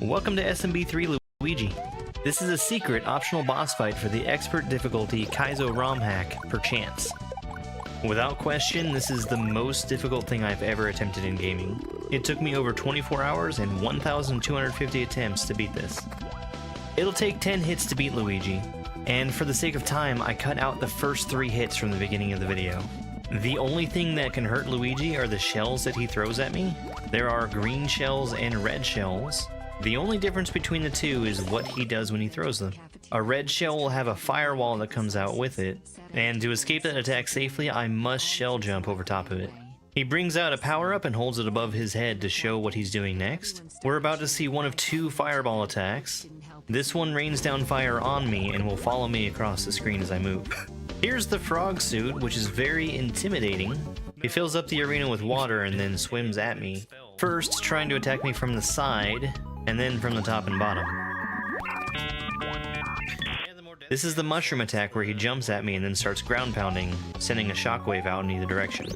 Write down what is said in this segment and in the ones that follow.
Welcome to SMB3 Luigi. This is a secret optional boss fight for the expert difficulty Kaizo ROM hack Perchance. Without question, this is the most difficult thing I've ever attempted in gaming. It took me over 24 hours and 1,250 attempts to beat this. It'll take 10 hits to beat Luigi, and for the sake of time, I cut out the first 3 hits from the beginning of the video. The only thing that can hurt Luigi are the shells that he throws at me. There are green shells and red shells. The only difference between the two is what he does when he throws them. A red shell will have a firewall that comes out with it, and to escape that attack safely, I must shell jump over top of it. He brings out a power-up and holds it above his head to show what he's doing next. We're about to see one of 2 fireball attacks. This one rains down fire on me and will follow me across the screen as I move. Here's the frog suit, which is very intimidating. He fills up the arena with water and then swims at me. First, trying to attack me from the side, and then from the top and bottom. This is the mushroom attack where he jumps at me and then starts ground pounding, sending a shockwave out in either direction.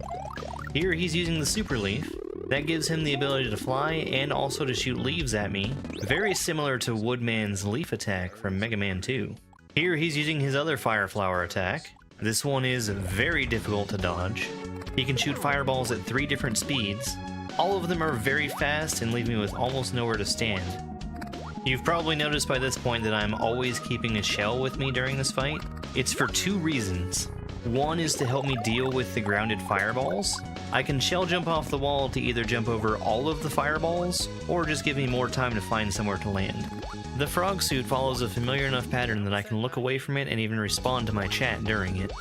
Here he's using the super leaf. That gives him the ability to fly and also to shoot leaves at me, very similar to Woodman's leaf attack from Mega Man 2. Here he's using his other fire flower attack. This one is very difficult to dodge. He can shoot fireballs at 3 different speeds. All of them are very fast and leave me with almost nowhere to stand. You've probably noticed by this point that I'm always keeping a shell with me during this fight. It's for 2 reasons. One is to help me deal with the grounded fireballs. I can shell jump off the wall to either jump over all of the fireballs, or just give me more time to find somewhere to land. The frog suit follows a familiar enough pattern that I can look away from it and even respond to my chat during it.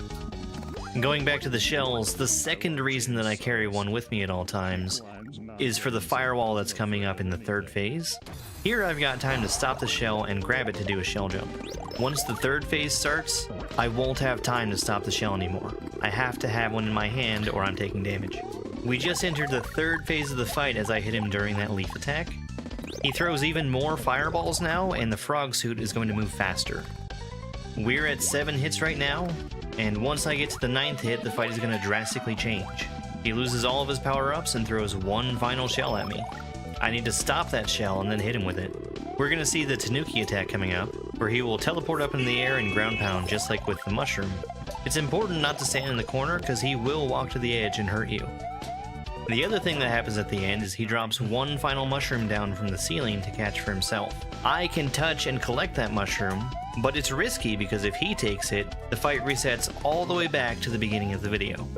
Going back to the shells, the second reason that I carry one with me at all times is for the firewall that's coming up in the 3rd phase. Here I've got time to stop the shell and grab it to do a shell jump. Once the 3rd phase starts, I won't have time to stop the shell anymore. I have to have one in my hand or I'm taking damage. We just entered the 3rd phase of the fight as I hit him during that leaf attack. He throws even more fireballs now, and the frog suit is going to move faster. We're at 7 hits right now, and once I get to the 9th hit, the fight is going to drastically change. He loses all of his power-ups and throws one final shell at me. I need to stop that shell and then hit him with it. We're going to see the Tanuki attack coming up, where he will teleport up in the air and ground pound just like with the mushroom. It's important not to stand in the corner because he will walk to the edge and hurt you. The other thing that happens at the end is he drops one final mushroom down from the ceiling to catch for himself. I can touch and collect that mushroom, but it's risky because if he takes it, the fight resets all the way back to the beginning of the video.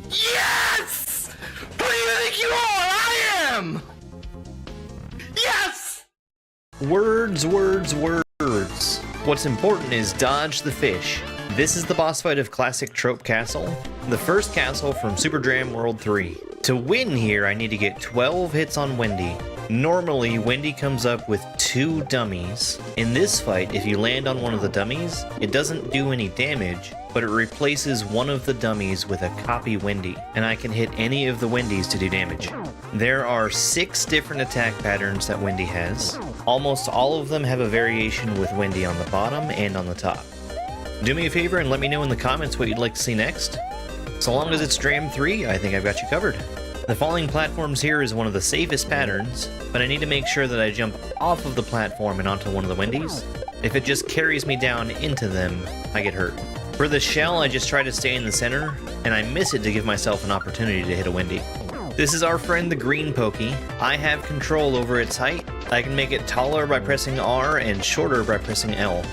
Yes! Who do you think you are? I am! Yes! Words, words, words. What's important is dodge the fish. This is the boss fight of Classic Trope Castle, the first castle from Super Dram World 3. To win here, I need to get 12 hits on Wendy. Normally, Wendy comes up with 2 dummies. In this fight, if you land on one of the dummies, it doesn't do any damage, but it replaces one of the dummies with a copy Wendy, and I can hit any of the Wendys to do damage. There are 6 different attack patterns that Wendy has. Almost all of them have a variation with Wendy on the bottom and on the top. Do me a favor and let me know in the comments what you'd like to see next. So long as it's Dram 3, I think I've got you covered. The falling platforms here is one of the safest patterns, but I need to make sure that I jump off of the platform and onto one of the Wendys. If it just carries me down into them, I get hurt. For the shell, I just try to stay in the center, and I miss it to give myself an opportunity to hit a Wendy. This is our friend the green Pokey. I have control over its height. I can make it taller by pressing R and shorter by pressing L.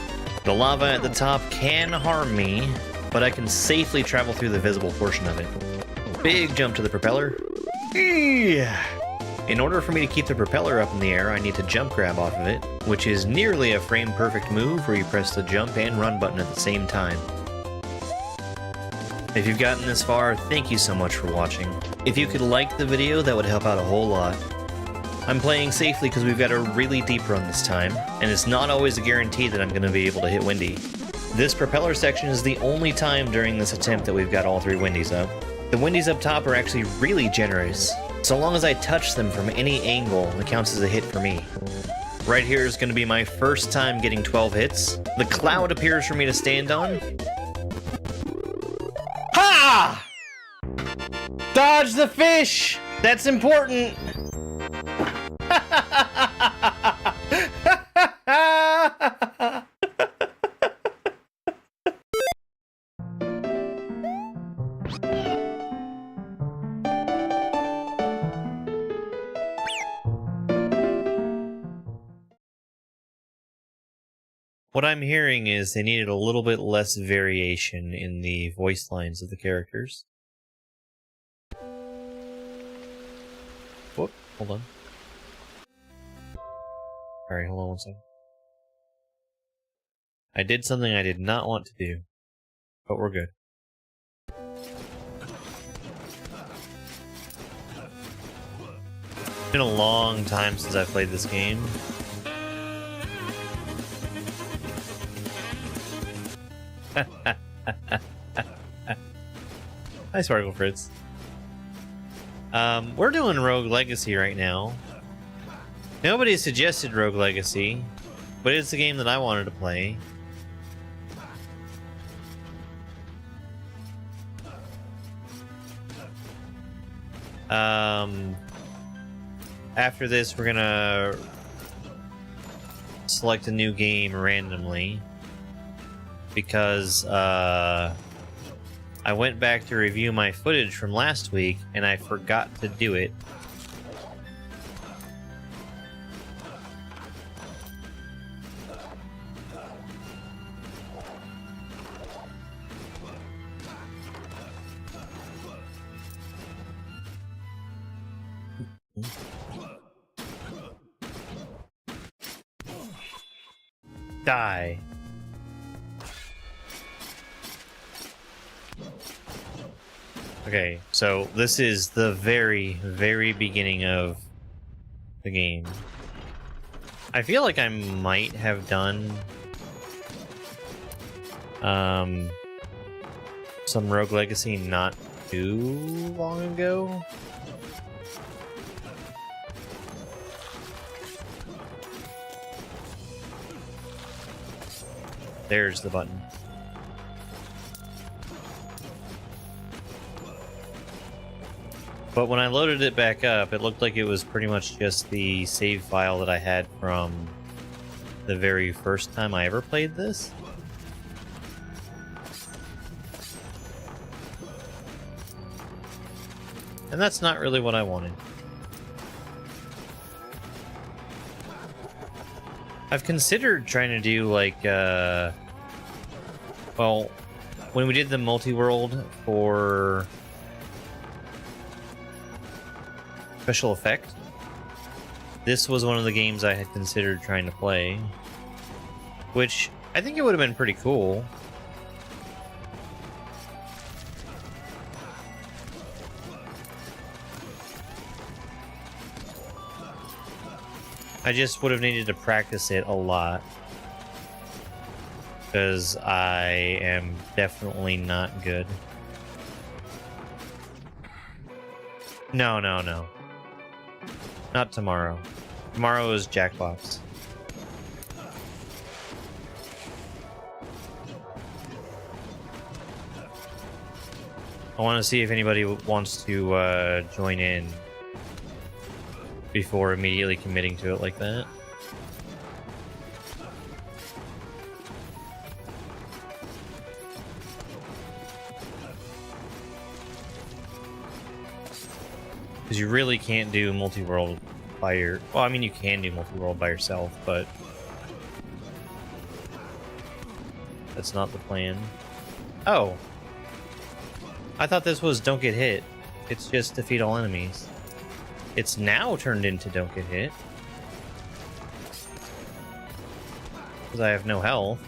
The lava at the top can harm me, but I can safely travel through the visible portion of it. Big jump to the propeller. In order for me to keep the propeller up in the air, I need to jump grab off of it, which is nearly a frame-perfect move where you press the jump and run button at the same time. If you've gotten this far, thank you so much for watching. If you could like the video, that would help out a whole lot. I'm playing safely because we've got a really deep run this time, and it's not always a guarantee that I'm going to be able to hit Wendy. This propeller section is the only time during this attempt that we've got all 3 Wendys up. The Wendys up top are actually really generous. So long as I touch them from any angle, it counts as a hit for me. Right here is going to be my first time getting 12 hits. The cloud appears for me to stand on. Ha! Dodge the fish! That's important! What I'm hearing is they needed a little bit less variation in the voice lines of the characters. Whoop, hold on. Alright, hold on one second. I did something I did not want to do, but we're good. It's been a long time since I played this game. Hi, Sparkle Fritz. We're doing Rogue Legacy right now. Nobody suggested Rogue Legacy, but it's a game that I wanted to play. After this, we're gonna select a new game randomly because I went back to review my footage from last week and I forgot to do it. Die. Okay, so this is the very, very beginning of the game. I feel like I might have done some Rogue Legacy not too long ago. There's the button. But when I loaded it back up, it looked like it was pretty much just the save file that I had from the very first time I ever played this. And that's not really what I wanted. I've considered trying to do like, well, when we did the multi-world for Special Effect, this was one of the games I had considered trying to play, which I think it would have been pretty cool. I just would have needed to practice it a lot, because I am definitely not good. No. Not tomorrow. Tomorrow is Jackbox. I want to see if anybody wants to join in before immediately committing to it like that. Because you really can't do multi-world by your... Well, I mean, you can do multi-world by yourself, but that's not the plan. Oh. I thought this was Don't Get Hit. It's just defeat all enemies. It's now turned into Don't Get Hit. Because I have no health.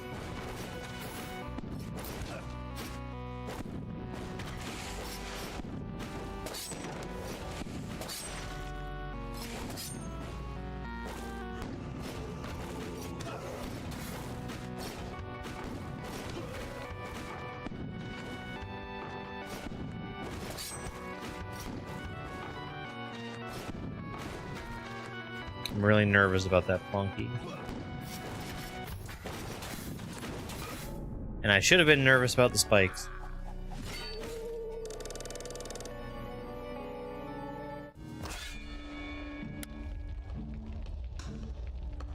I'm really nervous about that Plunky. And I should have been nervous about the spikes.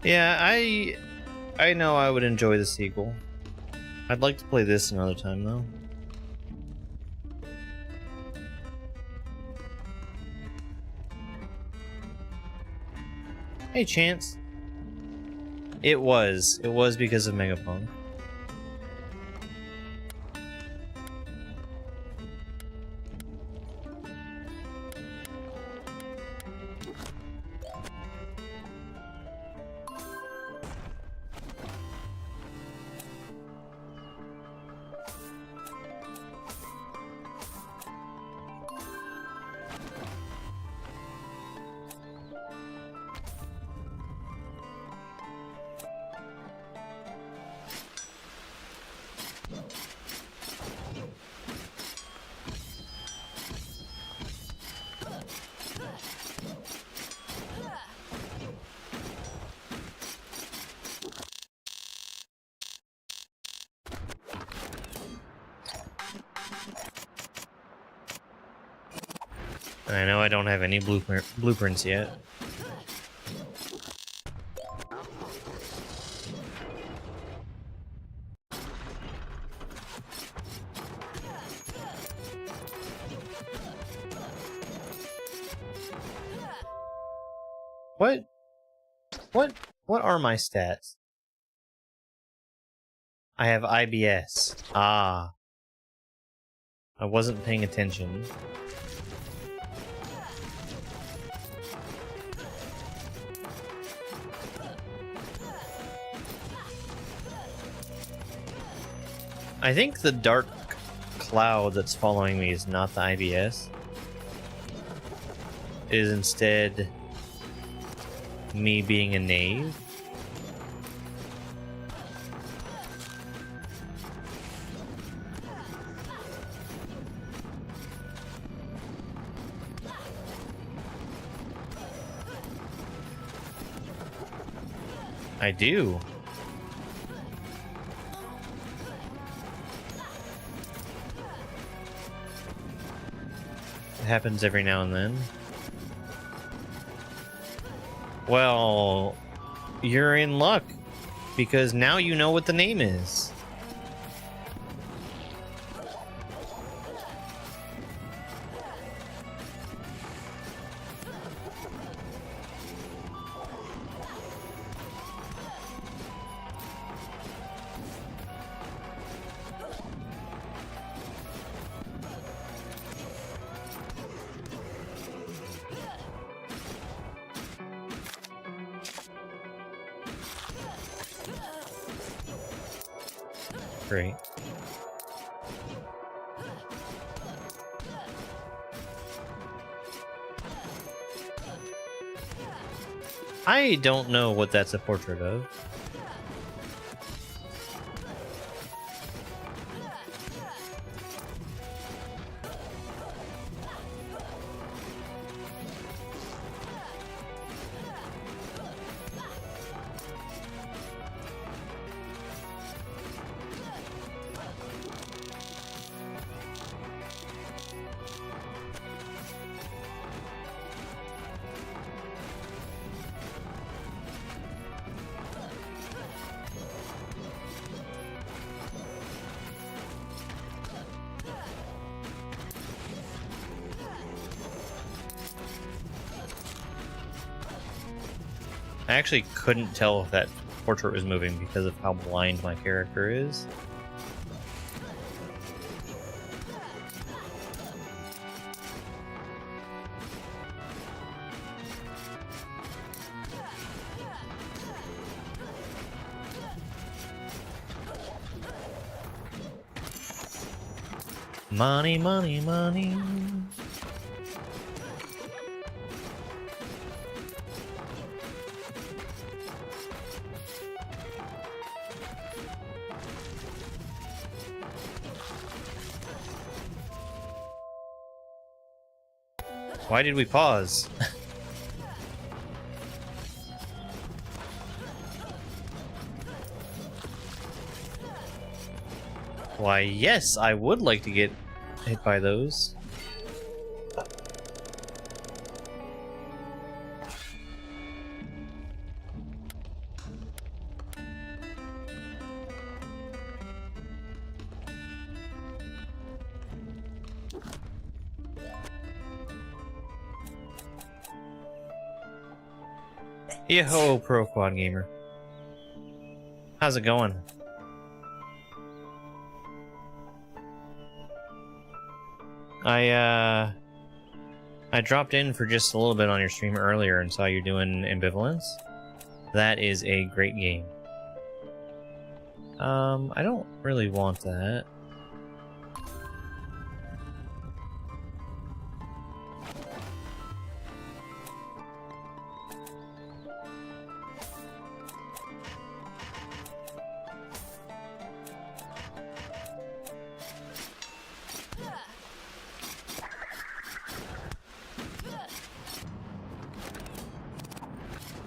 Yeah, I know I would enjoy the sequel. I'd like to play this another time, though. Hey, Chance. It was. It was because of Megapunk. I know I don't have any blueprints yet. What? What are my stats? I have IBS. Ah. I wasn't paying attention. I think the dark cloud that's following me is not the IBS. It is instead me being a knave. I do. It happens every now and then. Well, you're in luck, because now you know what the name is. Great. I don't know what that's a portrait of. I actually couldn't tell if that portrait was moving because of how blind my character is. Money, money, money. Why did we pause? Why, yes, I would like to get hit by those. Yo, Pro Quad Gamer. How's it going? I dropped in for just a little bit on your stream earlier and saw you doing Ambivalence. That is a great game. I don't really want that.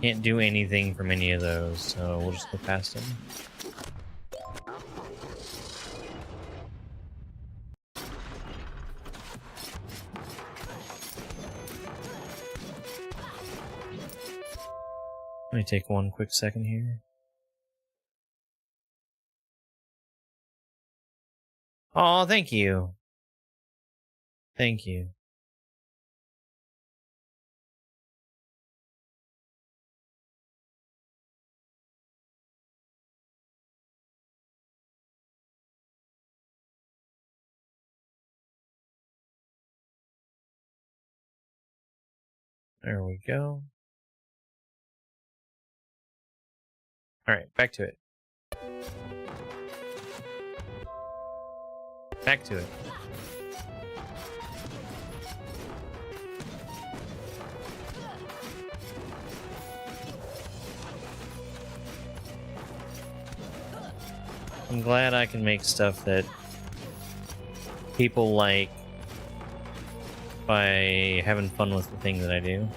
Can't do anything from any of those, so we'll just go past them. Let me take one quick second here. Oh, thank you. Thank you. There we go. Alright, back to it. Back to it. I'm glad I can make stuff that people like by having fun with the thing that I do.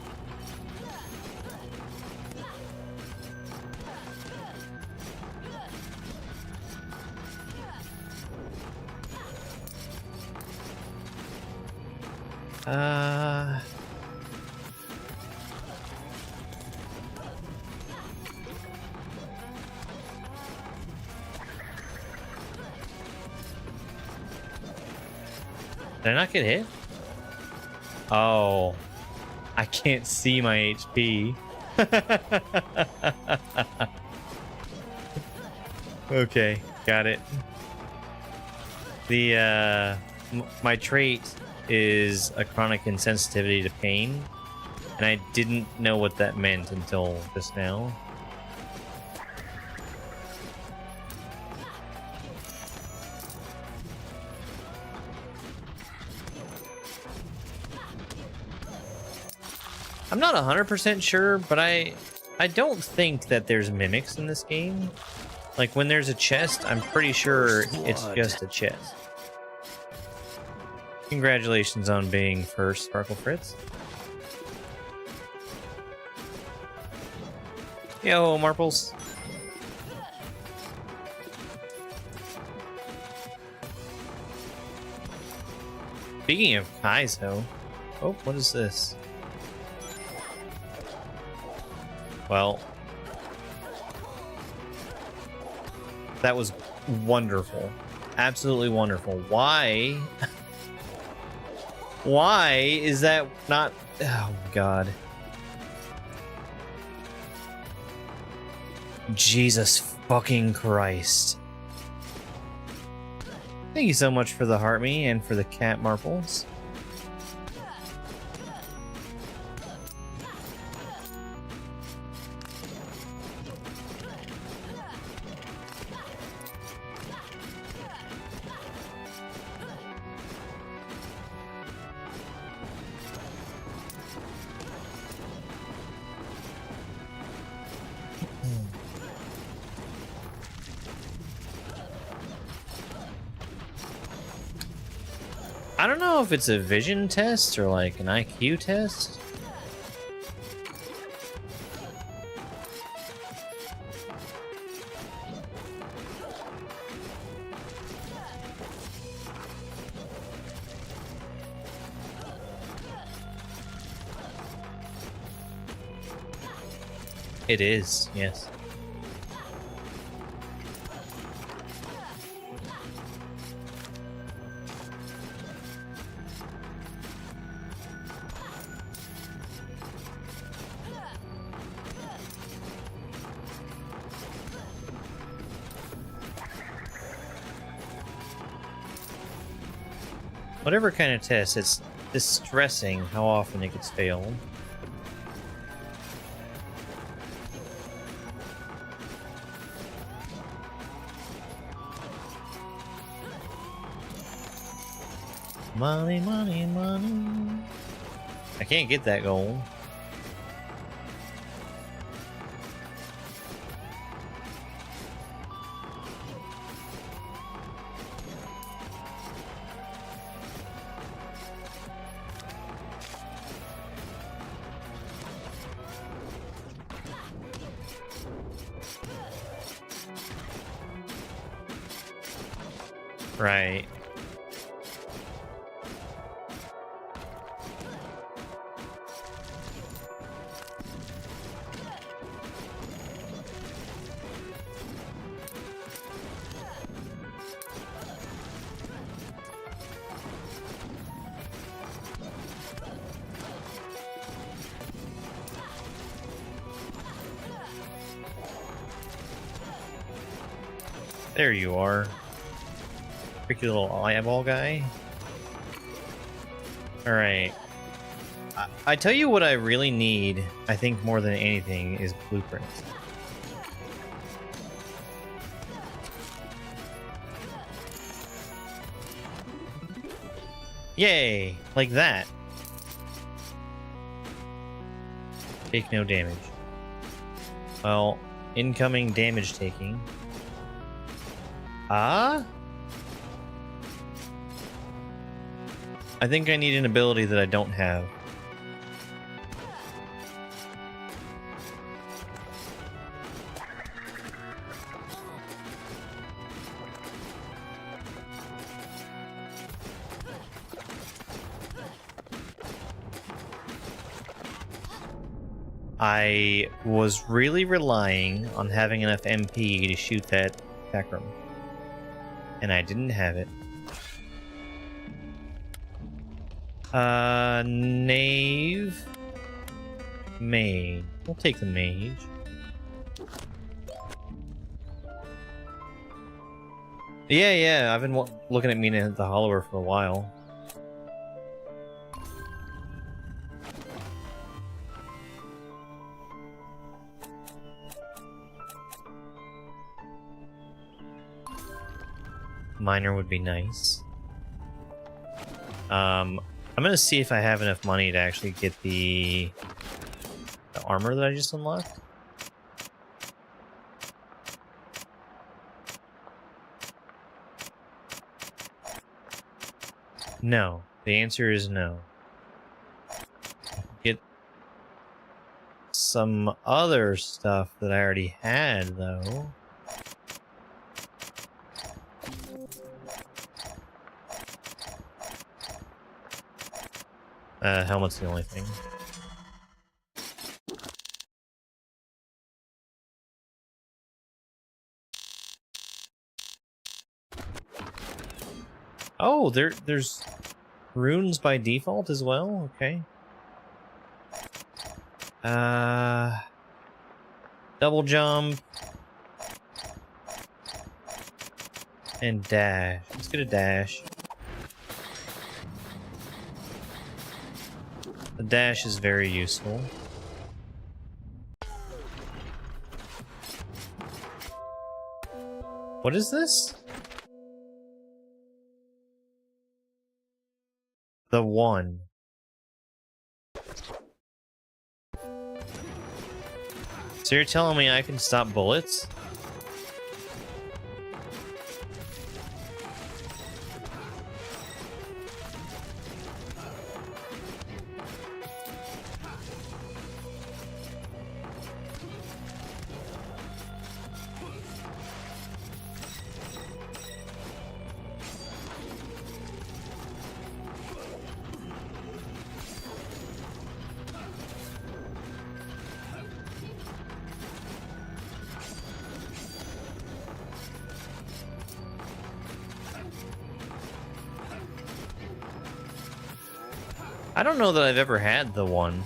Did I not get hit? Oh, I can't see my HP. Okay, got it. The my trait is a chronic insensitivity to pain, and I didn't know what that meant until just now. I'm not 100% sure, but I don't think that there's mimics in this game. Like, when there's a chest, I'm pretty sure it's just a chest. Congratulations on being first, Sparkle Fritz. Yo, Marples. Speaking of Kaizo, oh, what is this? Well, that was wonderful. Absolutely wonderful. Why? Why is that not... Oh, God. Jesus fucking Christ. Thank you so much for the heart me and for the cat Marples. I don't know if it's a vision test or like an IQ test. It is, yes. Whatever kind of test, it's distressing how often it gets failed. Money, money, money. I can't get that gold. Right. There you are. Tricky little eyeball guy. Alright. I tell you what I really need, I think more than anything, is blueprints. Yay! Like that. Take no damage. Well, incoming damage taking. Ah? I think I need an ability that I don't have. I was really relying on having enough MP to shoot that Chakram, and I didn't have it. Knave. Mage. We'll take the mage. Yeah, I've been looking at Mina the Hollower for a while. Miner would be nice. I'm gonna see if I have enough money to actually get the armor that I just unlocked. No. The answer is no. Get some other stuff that I already had, though. Helmet's the only thing. Oh, there's runes by default as well? Okay. Double jump. And dash. Let's get a dash. The dash is very useful. What is this? The one. So you're telling me I can stop bullets? I don't know that I've ever had the one.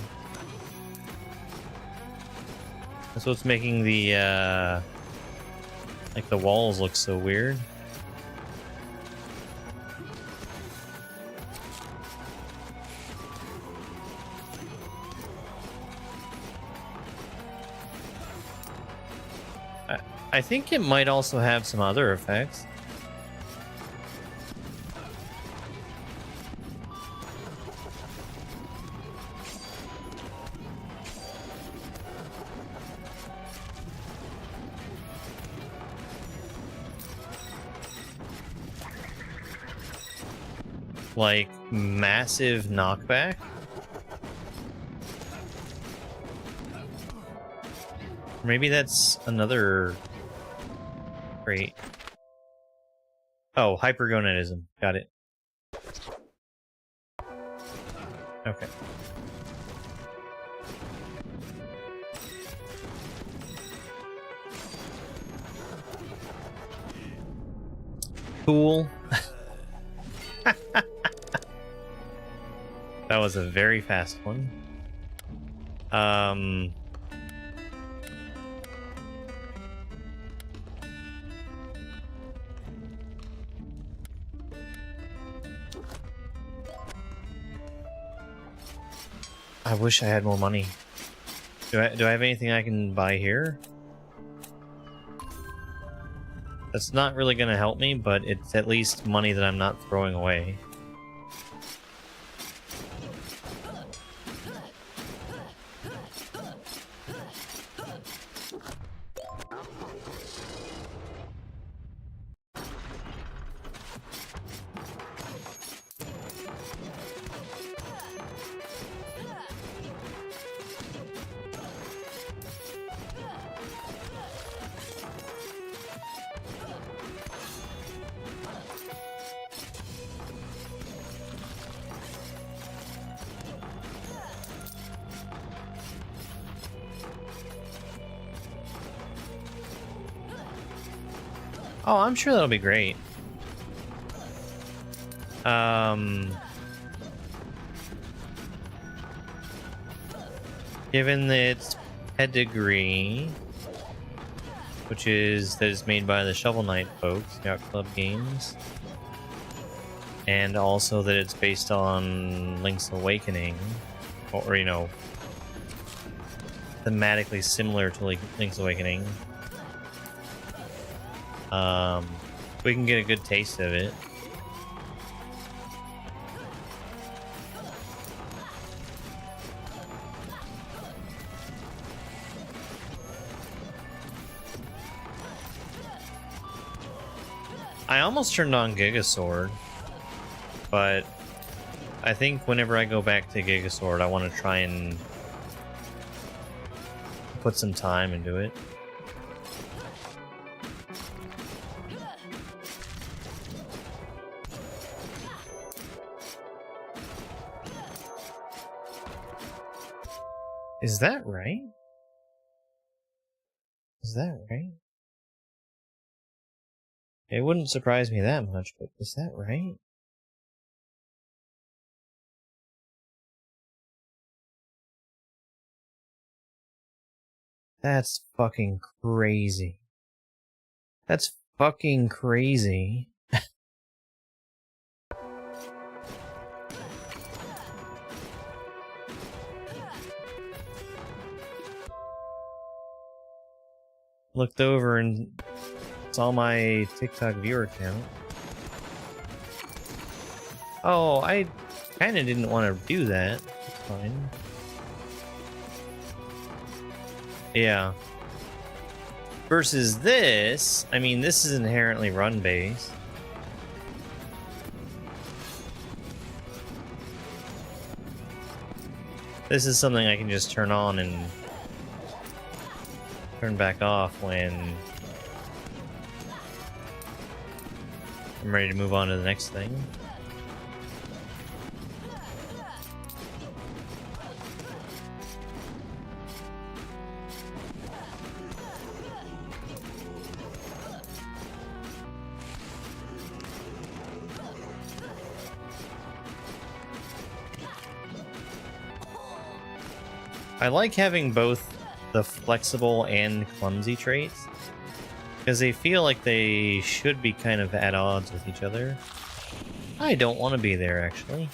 That's what's making the, like the walls look so weird. I think it might also have some other effects. Like massive knockback. Maybe that's another trait. Oh, hypergonadism. Got it. Okay. Cool. That was a very fast one. I wish I had more money. Do I have anything I can buy here? That's not really going to help me, but it's at least money that I'm not throwing away. Oh, I'm sure that'll be great. Given its pedigree, which is that it's made by the Shovel Knight folks, Yacht Club Games, and also that it's based on Link's Awakening, or you know, thematically similar to Link's Awakening. We can get a good taste of it. I almost turned on Gigasword, but I think whenever I go back to Gigasword, I want to try and put some time into it. Is that right? Is that right? It wouldn't surprise me that much, but is that right? That's fucking crazy. That's fucking crazy. Looked over and saw my TikTok viewer count. Oh, I kind of didn't want to do that. It's fine. Yeah. Versus this, I mean, this is inherently run-based. This is something I can just turn on and turn back off when I'm ready to move on to the next thing. I like having both the flexible and clumsy traits, because they feel like they should be kind of at odds with each other. I don't want to be there, actually.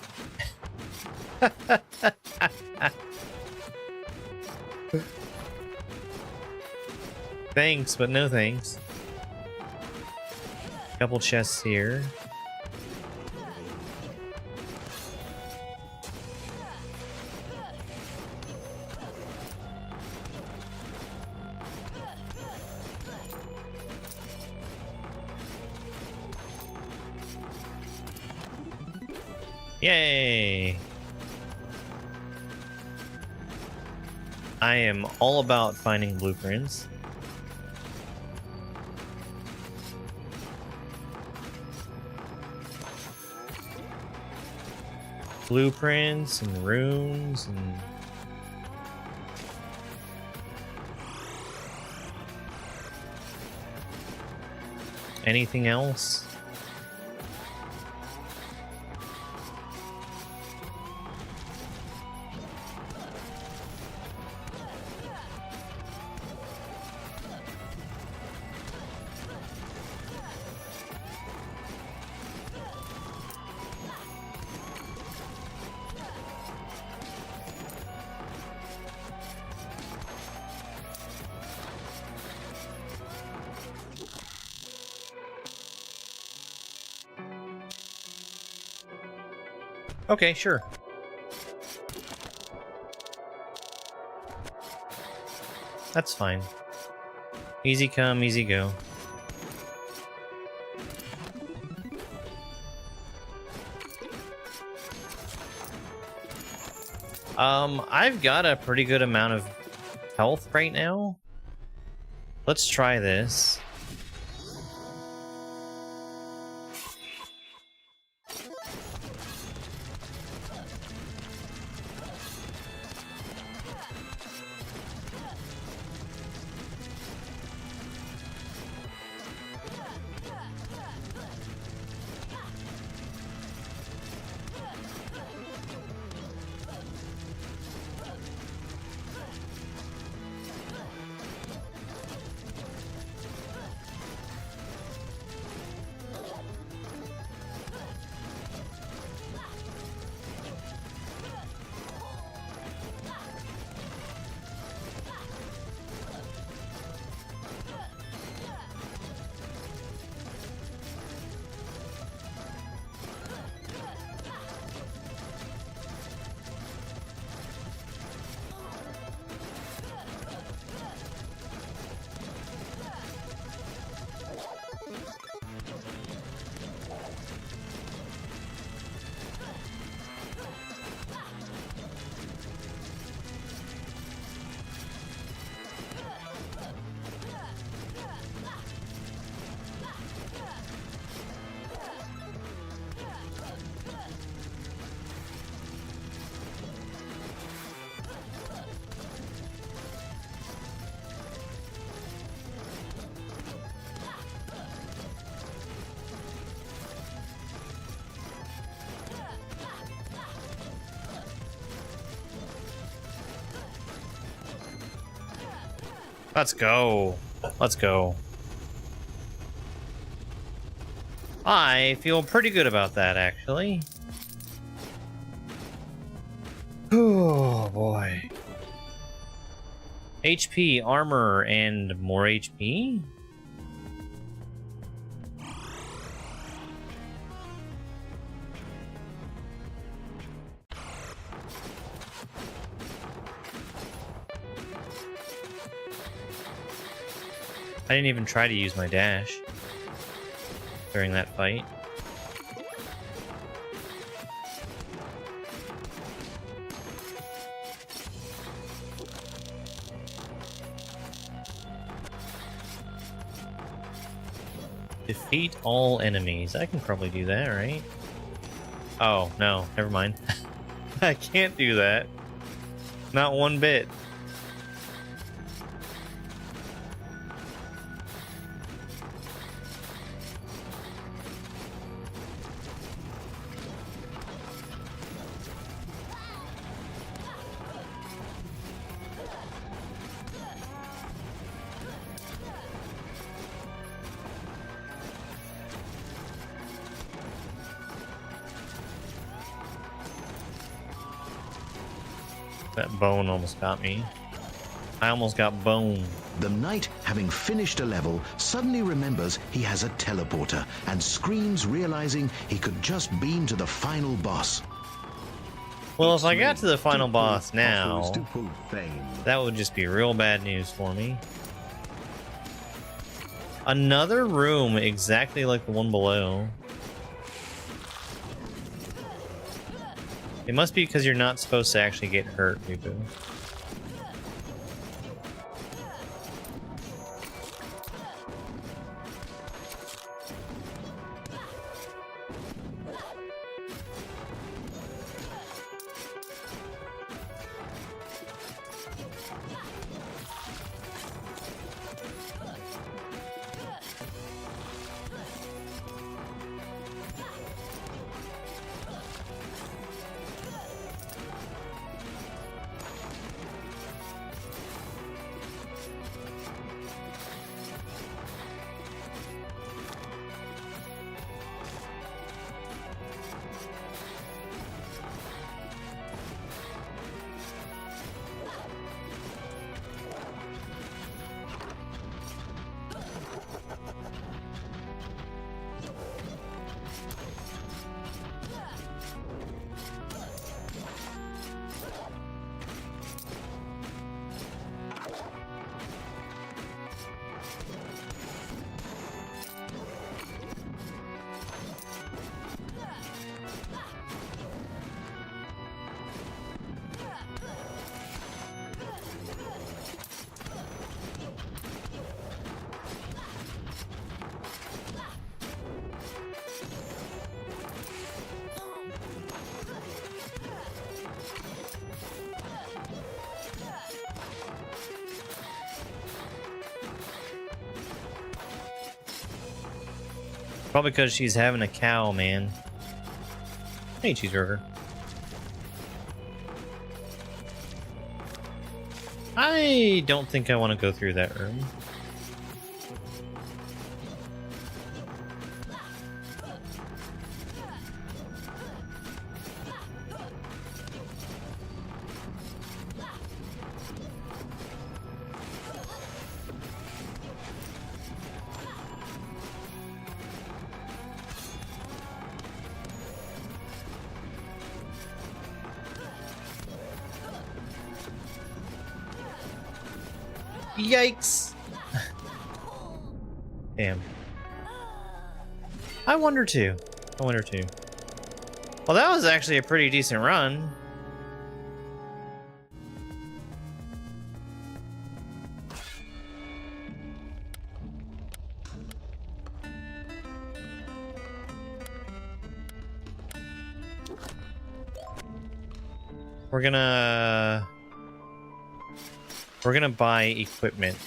thanks, but no thanks. Couple chests here. Yay! I am all about finding blueprints. Blueprints and runes and anything else. Okay, sure. That's fine. Easy come, easy go. I've got a pretty good amount of health right now. Let's try this. Let's go. Let's go. I feel pretty good about that, actually. Oh, boy. HP, armor, and more HP? I didn't even try to use my dash during that fight. Defeat all enemies. I can probably do that, right? Oh, no, never mind. I can't do that. Not one bit. That bone almost got me. I almost got boned. The knight, having finished a level, suddenly remembers he has a teleporter and screams, realizing he could just beam to the final boss. Well, if I got to the final boss now, Offers to full fame. that would just be real bad news for me. Another room exactly like the one below. It must be because you're not supposed to actually get hurt, people. Probably because she's having a cow, man. Hey, cheeseburger. I don't think I want to go through that room. Yikes! Damn. I wonder too. Well, that was actually a pretty decent run. We're gonna buy equipment.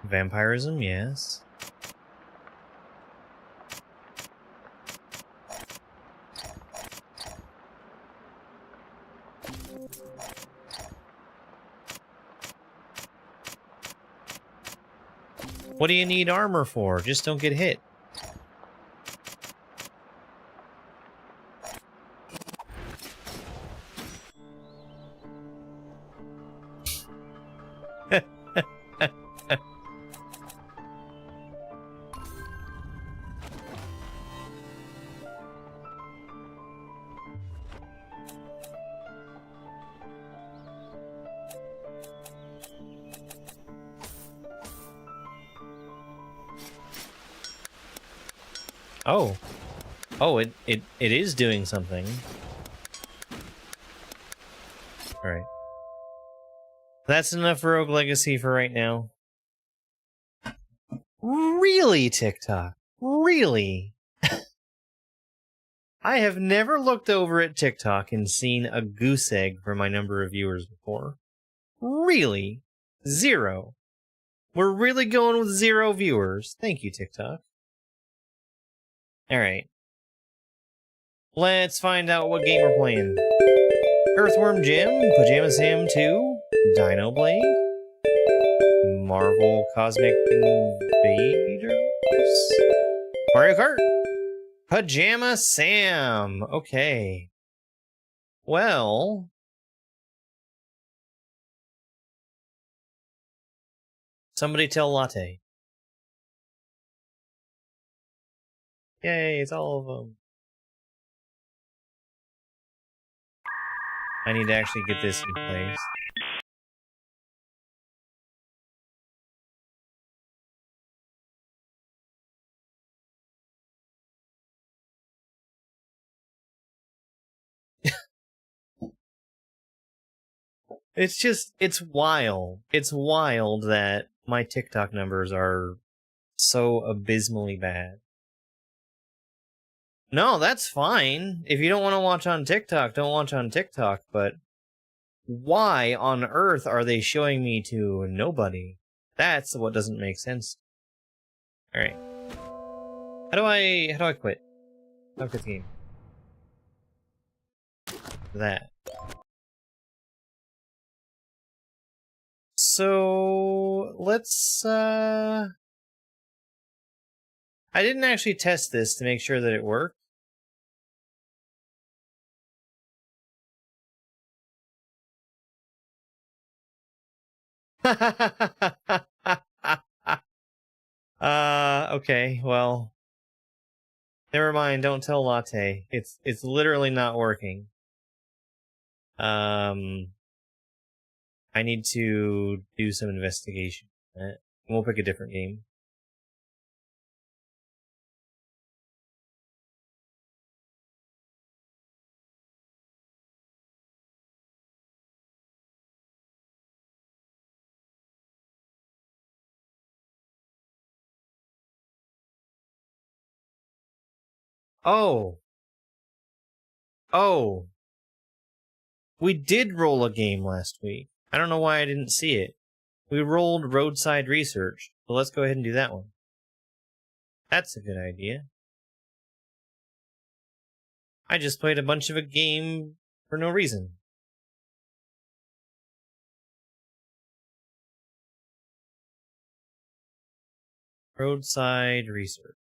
Vampirism, yes. What do you need armor for? Just don't get hit. Oh, it is doing something. All right. That's enough Rogue Legacy for right now. Really, TikTok? Really? I have never looked over at TikTok and seen a goose egg for my number of viewers before. Really? 0. We're really going with 0 viewers. Thank you, TikTok. Alright. Let's find out what game we're playing. Earthworm Jim, Pajama Sam 2, Dino Blade, Marvel Cosmic Invaders, Mario Kart, Pajama Sam. Okay. Well, somebody tell Latte. Yay, it's all of them. I need to actually get this in place. It's wild. It's wild that my TikTok numbers are so abysmally bad. No, that's fine. If you don't want to watch on TikTok, don't watch on TikTok, but why on earth are they showing me to nobody? That's what doesn't make sense. Alright. How do I quit? How do I quit the game? That. So let's I didn't actually test this to make sure that it worked. Okay, well, never mind, don't tell Latte. It's literally not working. I need to do some investigation. We'll pick a different game. Oh. Oh. We did roll a game last week. I don't know why I didn't see it. We rolled Roadside Research, so let's go ahead and do that one. That's a good idea. I just played a bunch of a game for no reason. Roadside Research.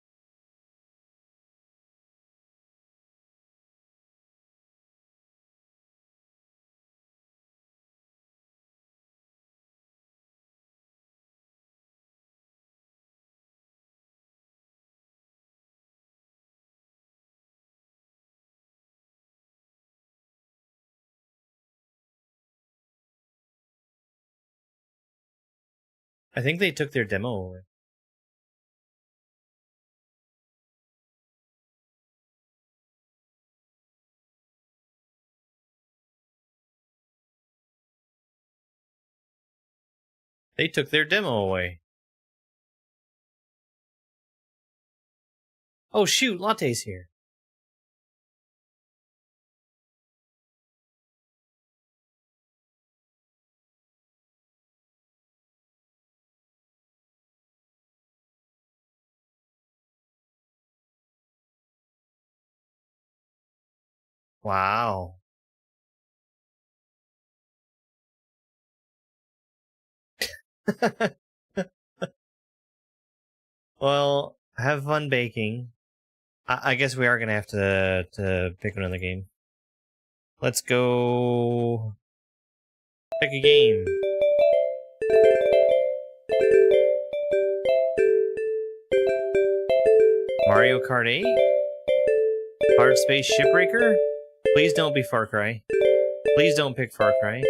I think they took their demo away. They took their demo away. Oh shoot, Latte's here. Wow. Well, have fun baking. I guess we are gonna have to pick another game. Let's go pick a game. Mario Kart 8? Hard Space Shipbreaker? Please don't be Far Cry. Please don't pick Far Cry.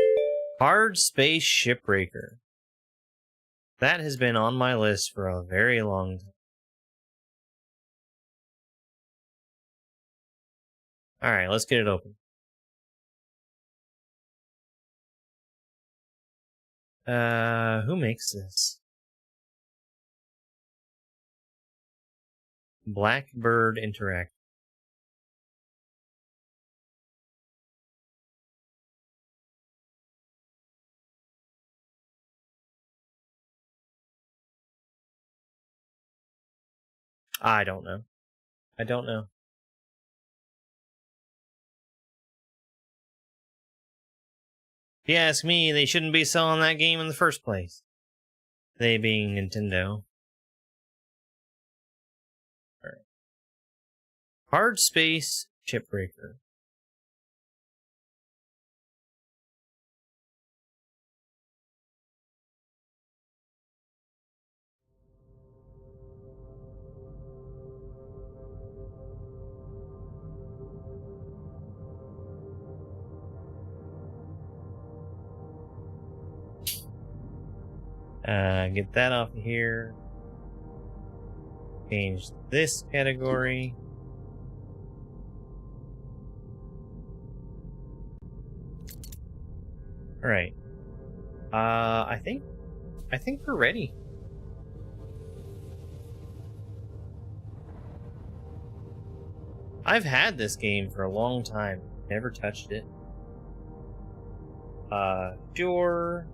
Hard Space Shipbreaker. That has been on my list for a very long time. Alright, let's get it open. Who makes this? Blackbird Interact. I don't know. I don't know. If you ask me, they shouldn't be selling that game in the first place. They being Nintendo. Alright. Hard Space Shipbreaker. Get that off of here. Change this category. All right. I think we're ready. I've had this game for a long time. Never touched it. Sure.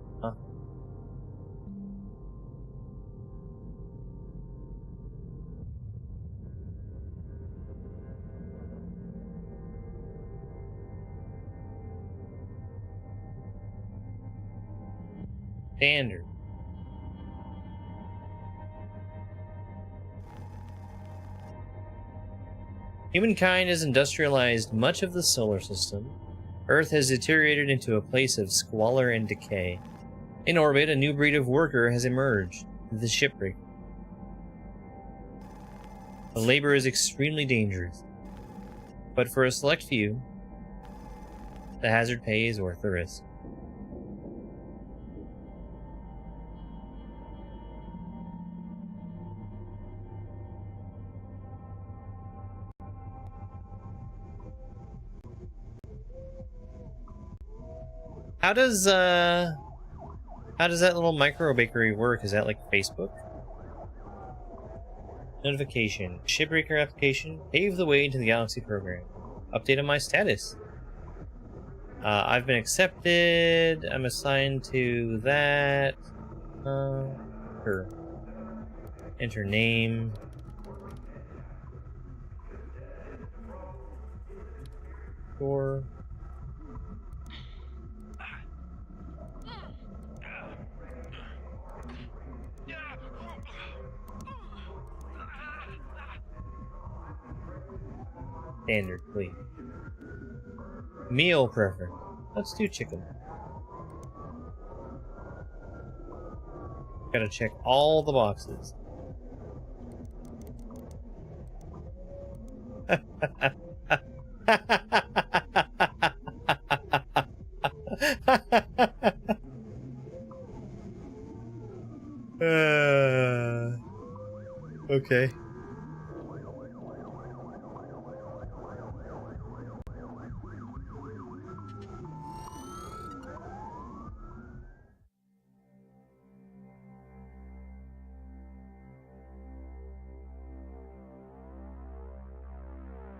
Standard. Humankind has industrialized much of the solar system. Earth has deteriorated into a place of squalor and decay. In orbit, a new breed of worker has emerged, the shipbreaker. The labor is extremely dangerous, but for a select few, the hazard pay is worth the risk. How does that little micro bakery work? Is that like Facebook? Notification. Shipbreaker application. Pave the way to the Galaxy program. Update on my status. I've been accepted. I'm assigned to that. Sure. Enter name. Sure. Standard, please. Meal preference. Let's do chicken. Gotta check all the boxes. Okay.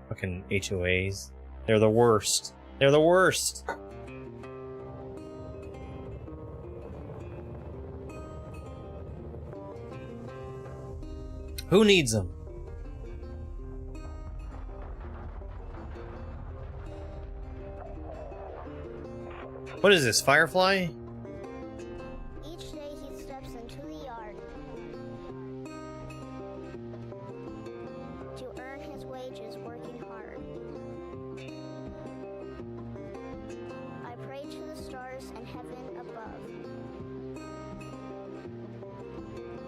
Fucking HOAs. They're the worst. They're the worst. Who needs them? What is this, Firefly? Each day he steps into the yard to earn his wages working hard. I pray to the stars and heaven above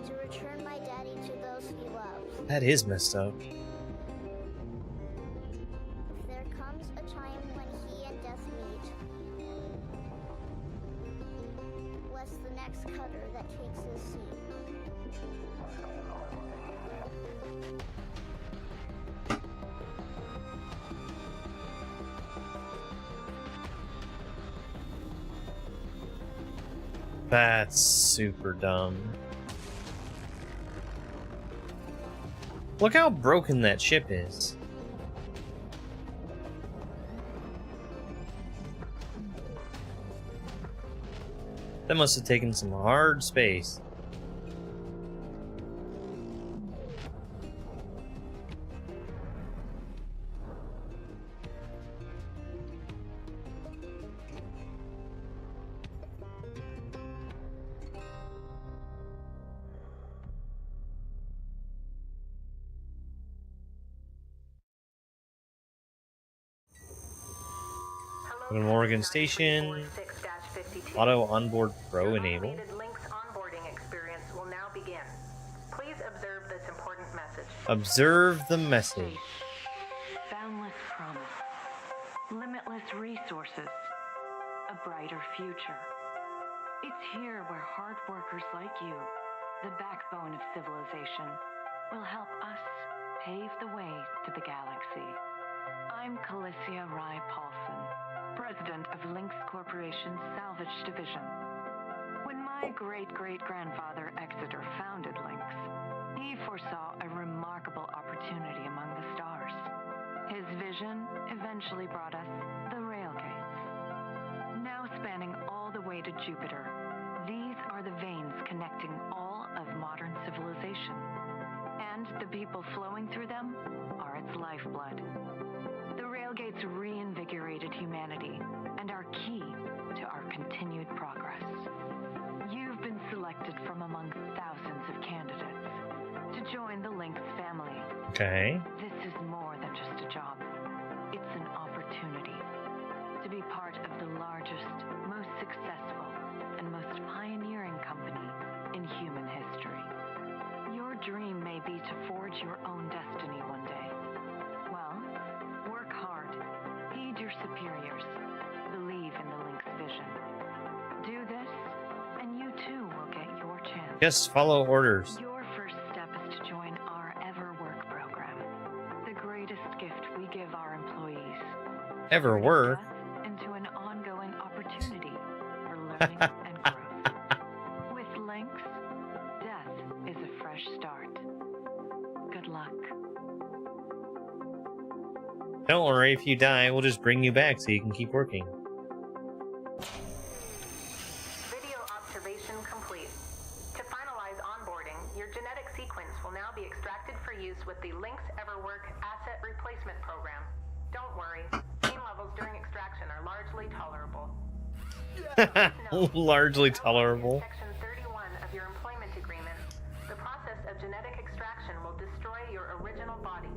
to return my daddy to those he loves. That is messed up. If there comes a time when he and death meet, bless the next cutter that takes his seat. That's super dumb. Look how broken that ship is. That must have taken some hard space. Morgan Station. Auto Onboard Pro enable. Link's onboarding experience will now begin. Please observe this important message. Observe the message. Boundless promise, limitless resources, a brighter future. It's here where hard workers like you, the backbone of civilization, will help us pave the way to the galaxy. I'm Calicia Rai Paulson, president of Lynx Corporation's Salvage Division. When my great-great-grandfather Exeter founded Lynx, he foresaw a remarkable opportunity among the stars. His vision eventually brought us the Railgates. Now spanning all the way to Jupiter, these are the veins connecting all of modern civilization. And the people flowing through them are its lifeblood. The Railgates reinvigorated humanity and are key to our continued progress. You've been selected from among thousands of candidates to join the Lynx family. Okay. This is more than just a job. It's an opportunity to be part of the largest, most successful, and most pioneering company in human history. Your dream may be to forge your own destiny one day. Well, work hard, heed your superiors, believe in the Lynx vision. Do this, and you too will get your chance. Just follow orders. Your first step is to join our EverWork program, the greatest gift we give our employees. Ever were. Turning death into an ongoing opportunity for learning and growth. With Lynx, death is a fresh start. Good luck. Don't worry, if you die, we'll just bring you back so you can keep working. Video observation complete. To finalize onboarding, your genetic sequence will now be extracted for use with the Lynx EverWork Asset Replacement Program. Don't worry, pain levels during extraction are largely tolerable. Largely tolerable. Section 31 of your employment agreement, the process of genetic extraction will destroy your original body.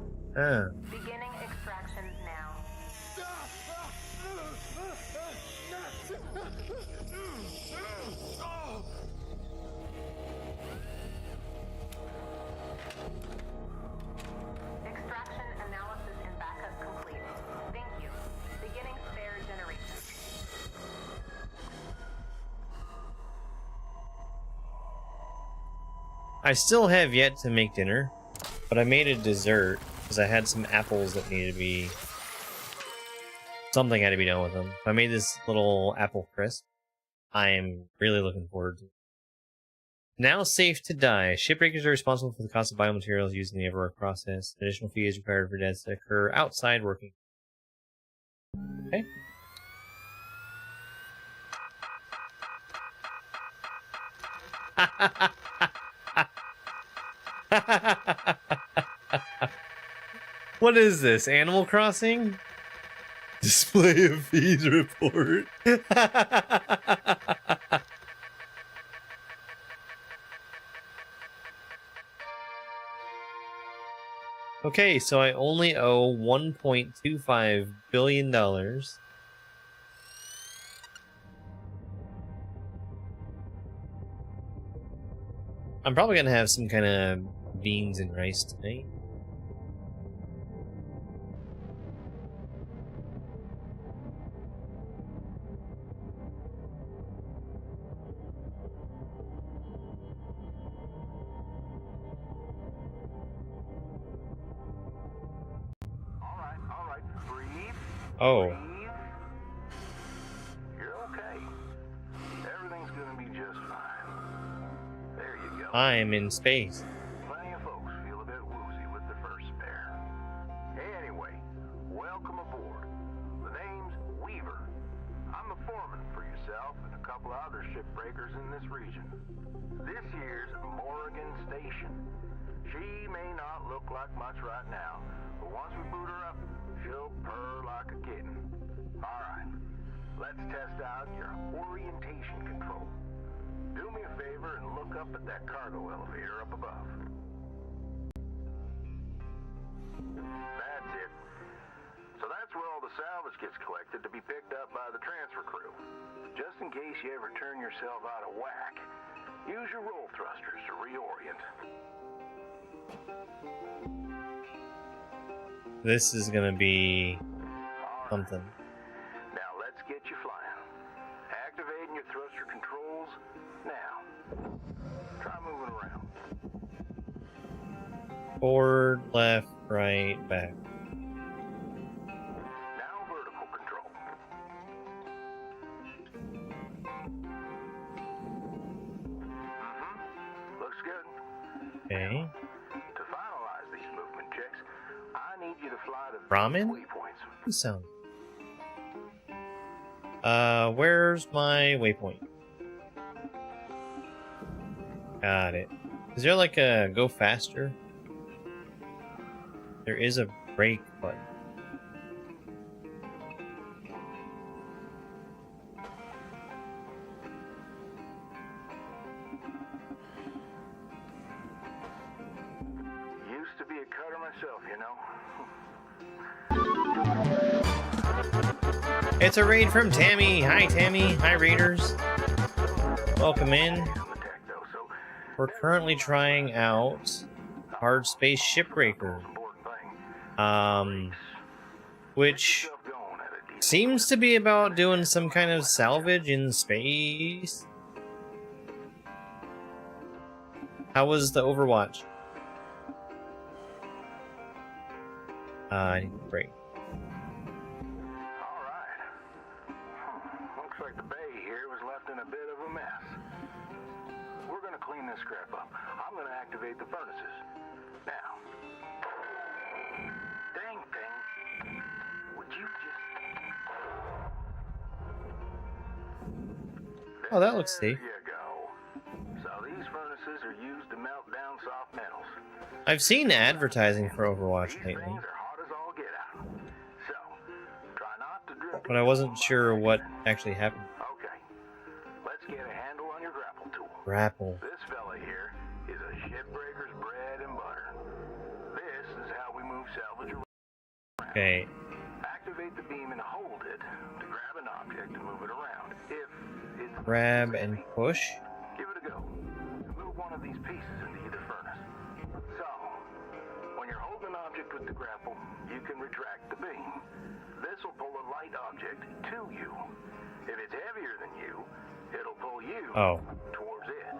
Beginning extraction now. Extraction analysis and backup complete. Thank you. Beginning spare generation. I still have yet to make dinner, but I made a dessert because I had some apples that needed to be... Something had to be done with them. I made this little apple crisp. I am really looking forward to it. Now safe to die. Shipbreakers are responsible for the cost of biomaterials used in the EverWork process. Additional fee is required for deaths that occur outside working. Okay. What is this? Animal Crossing? Display of fees report. Okay, so I only owe $1.25 billion. I'm probably gonna have some kind of beans and rice tonight. All right, breathe. Oh. Breathe. You're okay. Everything's gonna be just fine. There you go. I am in space. Plenty of folks feel a bit woozy with the first spare. Anyway, welcome aboard. The name's Weaver. I'm the foreman for yourself and a couple of other shipbreakers in this region. This here's Morrigan Station. She may not look like much right now, but once we boot her up, she'll purr like a kitten. All right, let's test out your orientation control. Do me a favor and look up at that cargo elevator up above. That's it. So that's where all the salvage gets collected to be picked up by the transfer crew. Just in case you ever turn yourself out of whack, use your roll thrusters to reorient. This is gonna be something. Now let's get you flying. Activating your thruster controls Now, try moving around. Forward, left, right, back. Now vertical control. Looks good. Okay. To finalize these movement checks, I need you to fly to Ramen? waypoints. Good sound. Where's my waypoint? Got it. Is there like a go faster? There is a brake button. Used to be a cutter myself, you know. It's a raid from Tammy. Hi, Tammy. Hi, raiders. Welcome in. On the tech, though, so We're currently trying out Hard Space Shipbreaker, board thing. which Yourself going at a decent seems to be about doing some kind of salvage in space. How was the Overwatch? I need a break. All right. Looks like the bay here was left in a bit of a mess. We're gonna clean this crap up. I'm gonna activate the furnaces. Now. Dang thing. Would you just... Oh, that looks safe. There you go. So these furnaces are used to melt down soft metals. I've seen advertising for Overwatch These lately, things are hot as all get out. So, try not to drift. but I wasn't sure what actually happened. Okay. Let's get a handle on your grapple tool. Grapple. This fella here is a shipbreaker's bread and butter. This is how we move salvage around. Okay. Activate the beam and hold it to grab an object and move it around. If it's Grab and push. give it a go. Move one of these pieces into either furnace. So, when you're holding an object with the grapple, you can retract the beam. This will pull a light object to you. If it's heavier than you, it'll pull you Oh. towards it.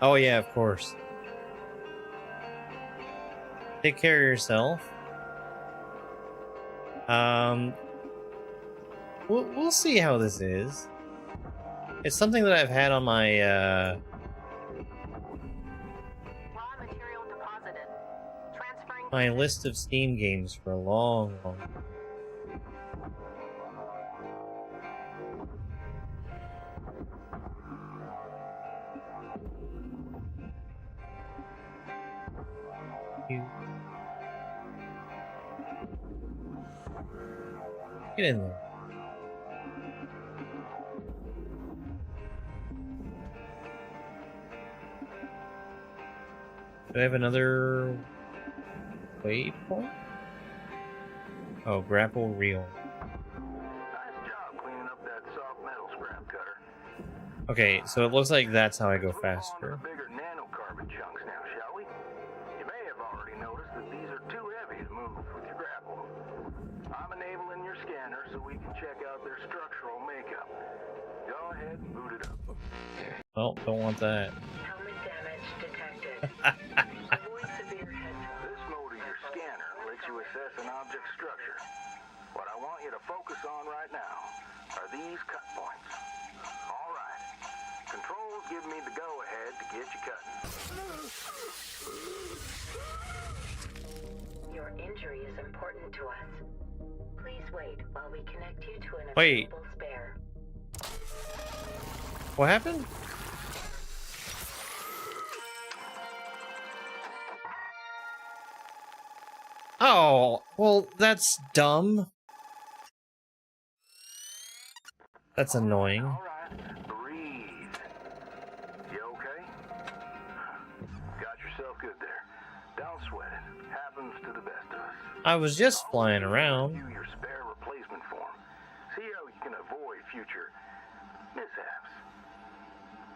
Oh yeah, of course. Take care of yourself. We'll see how this is. It's something that I've had on my Raw material deposited. Transferring. my list of Steam games for a long time. Get in there. Do I have another waypoint? Oh, grapple reel. Nice job cleaning up that soft metal scrap cutter. Okay, so it looks like that's how I go Let's move on to faster. the bigger nanocarbon chunks now, shall we? You may have already noticed that these are too heavy to move with your grapple. I'm enabling your scanner so we can check out their structural makeup. Go ahead and boot it up. Oh, don't want that. Helmet damage detected. Avoid severe head trauma. This mode of your scanner lets you assess an object's structure. What I want you to focus on right now are these cut points. All right. Controls give me the go-ahead to get you cutting. Your injury is important to us. Please wait while we connect you to an Wait. available spare. What happened? Oh, well, that's dumb. That's annoying. All right. Breathe. You okay? Got yourself good there. Don't sweat it. Happens to the best of us. I was just flying around. Review your spare replacement form. See how you can avoid future mishaps.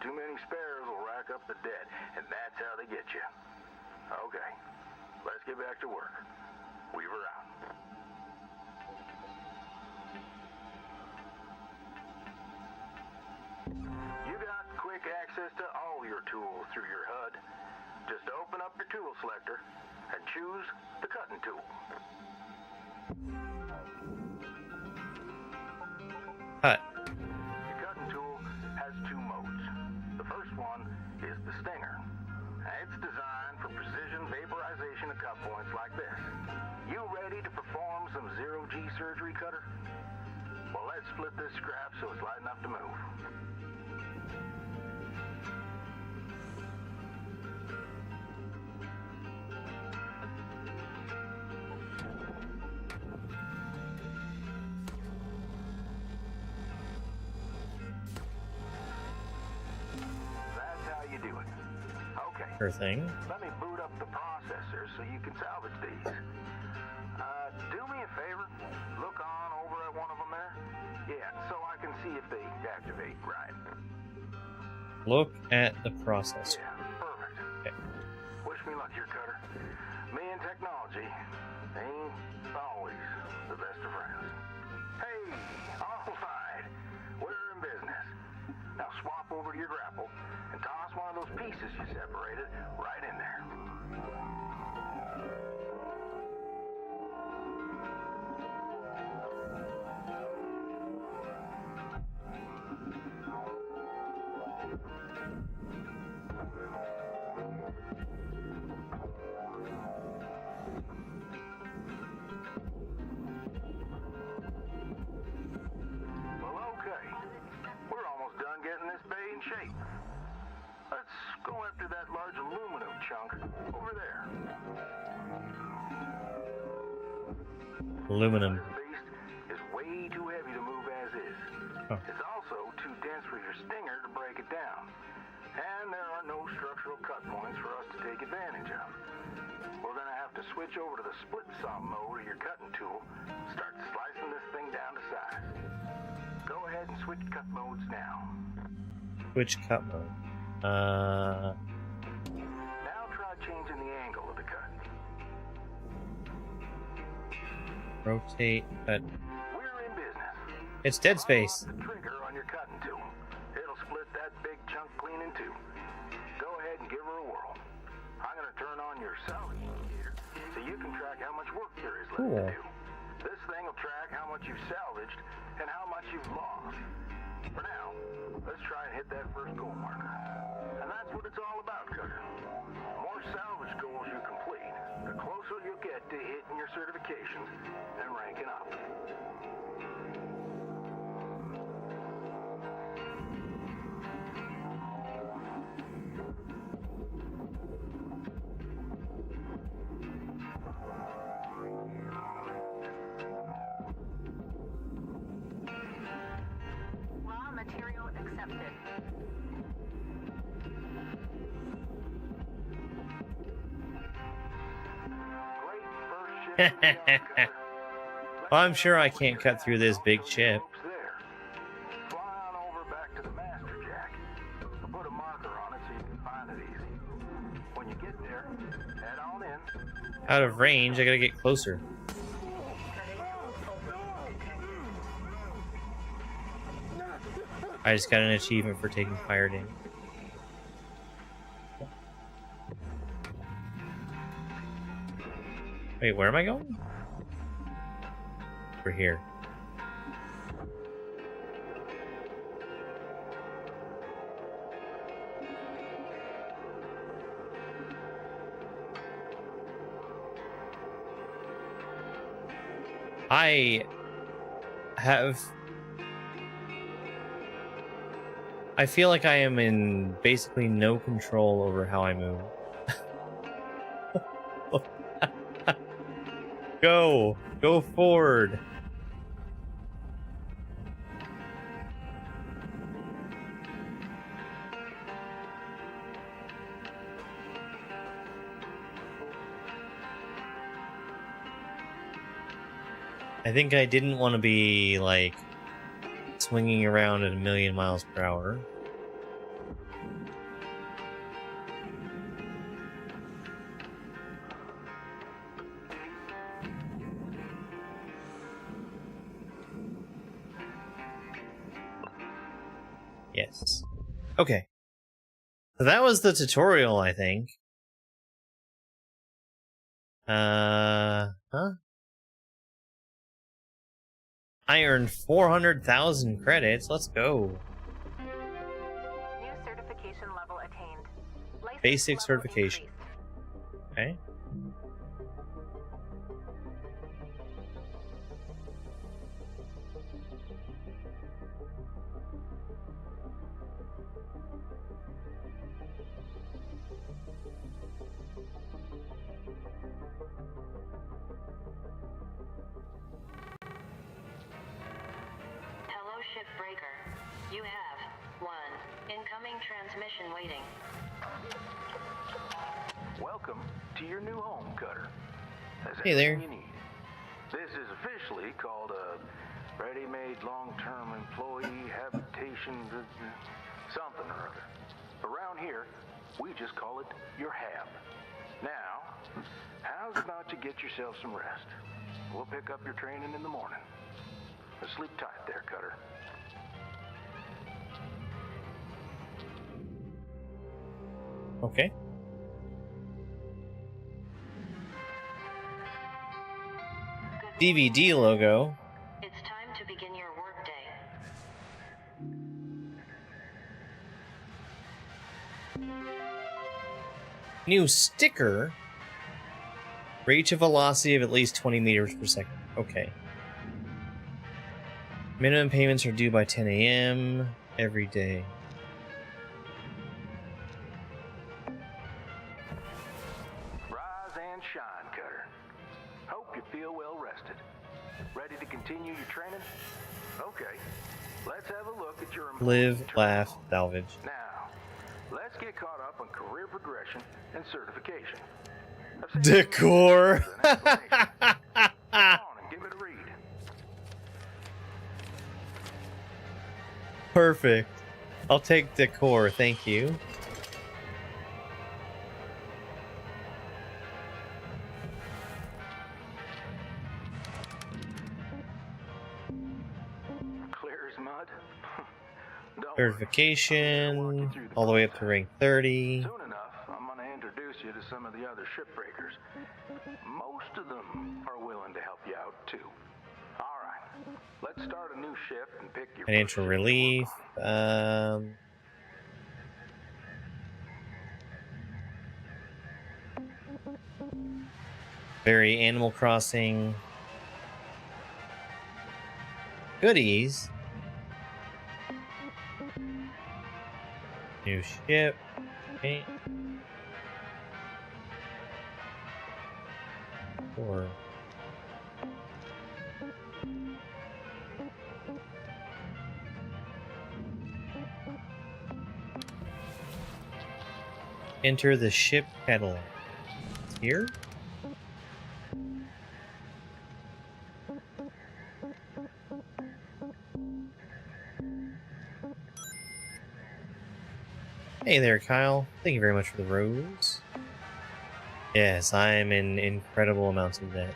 Too many spares will rack up the debt, and that's how they get you. Okay, let's get back to work. Weaver out. You got quick access to all your tools through your HUD. Just open up your tool selector and choose the cutting tool. Cut. The cutting tool has two modes. The first one is the Stinger. It's designed for precision vaporization of cut points like this. You ready to perform some zero-G surgery, Cutter? Well, let's split this scrap so it's light enough to move. That's how you do it. Okay. Sure thing. Let me boot up the processor so you can salvage these. Do me a favor. Look on over at one of them there. Yeah, so I can see if they activate right. Look at the processor. Yeah, perfect. Okay. Wish me luck here, Cutter. Me and technology ain't always the best of friends. Hey, all right. We're in business. Now swap over to your grapple and toss one of those pieces you separated right in there. Well, okay. We're almost done getting this bay in shape. Let's go after that large aluminum chunk over there. Aluminum. This beast is way too heavy to move as is. Oh. It's also too dense for your Stinger to break it down. And there are no structural cut points for us to take advantage of. We're gonna have to switch over to the split saw mode of your cutting tool, start slicing this thing down to size. Go ahead and switch cut modes now. Which cut mode? Now try changing the angle of the cut. Rotate. Cut. We're in business. It's Dead Space. Unlock the trigger on your cutting tool. It'll split that big chunk clean in two. Go ahead and give her a whirl. I'm gonna turn on your salvage indicator so you can track how much work there is left Cool. to do. This thing will track how much you've salvaged and how much you've lost. For now, let's try and hit that first goal marker. And that's what it's all about, Cutter. The more salvage goals you complete, the closer you'll get to hitting your certifications and ranking up. Raw material accepted. Great first shift from the yard, Cutter. Well, I'm sure I can't cut through this big chip. There. Fly on over back to the master jack. I'll put a marker on it so you can find it easy. When you get there, head on in. Out of range, I gotta get closer. I just got an achievement for taking fire damage. Wait, where am I going? Over here. I feel like I am in basically no control over how I move. Go forward. I think I didn't want to be like swinging around at 1,000,000 miles per hour. Yes. Okay. So that was the tutorial, I think. Huh? I earned 400,000 credits. Let's go. New certification level attained. License Basic level certification. increased. Okay. Hello, Shipbreaker. You have one incoming transmission waiting. Welcome to your new home, Cutter. That's Hey there. everything you need. This is officially called a ready-made long-term employee habitation something or other. Around here, we just call it your hab. Now, how's about you get yourself some rest? We'll pick up your training in the morning. Sleep tight there, Cutter. Okay. DVD logo. It's time to begin your workday. New sticker. Reach a velocity of at least 20 meters per second. Okay. Minimum payments are due by 10 a.m. every day. Rise and shine, Cutter. Hope you feel well rested. Ready to continue your training? Okay. Let's have a look at your Live, employee laugh, terminal. salvage. Now, let's get caught up on career progression and certification. I've seen Decor. an explanation. Come on and give it a read. Perfect. I'll take decor, thank you. Clear as mud. Don't worry. Certification, all the way up to rank 30. Soon enough, I'm going to introduce you to some of the other shipbreakers. Most of them are willing to help you out, too. All right, let's start a new shift and pick your Financial first shift to relief. work on. Very Animal Crossing. Goodies. New ship. Okay. Or enter the ship catalog. It's here? Hey there, Kyle. Thank you very much for the rose. Yes, I am in incredible amounts of debt.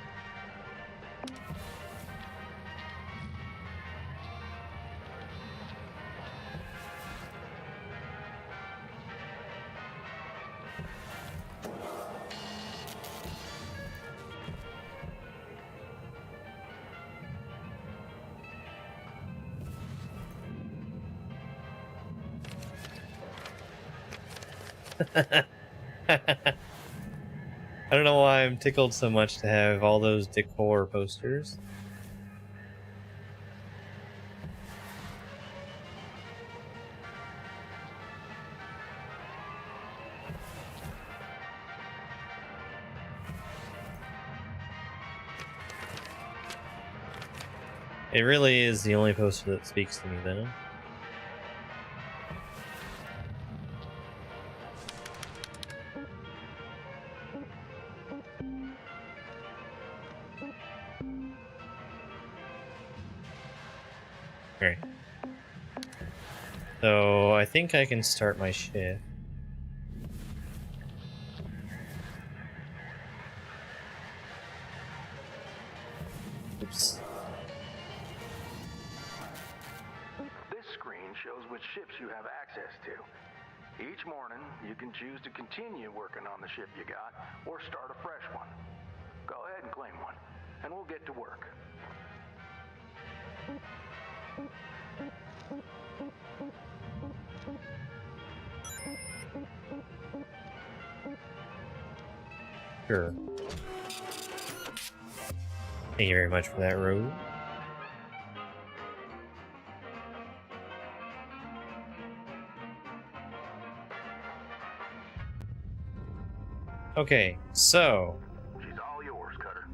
I don't know why I'm tickled so much to have all those decor posters. It really is the only poster that speaks to me, though. Great. So I think I can start my shift. Oops. This screen shows which ships you have access to. Each morning, you can choose to continue working on the ship you got or start a fresh one. Go ahead and claim one, and we'll get to work. Sure. Thank you very much for that, Rogue. Okay, so She's all yours, Cutter.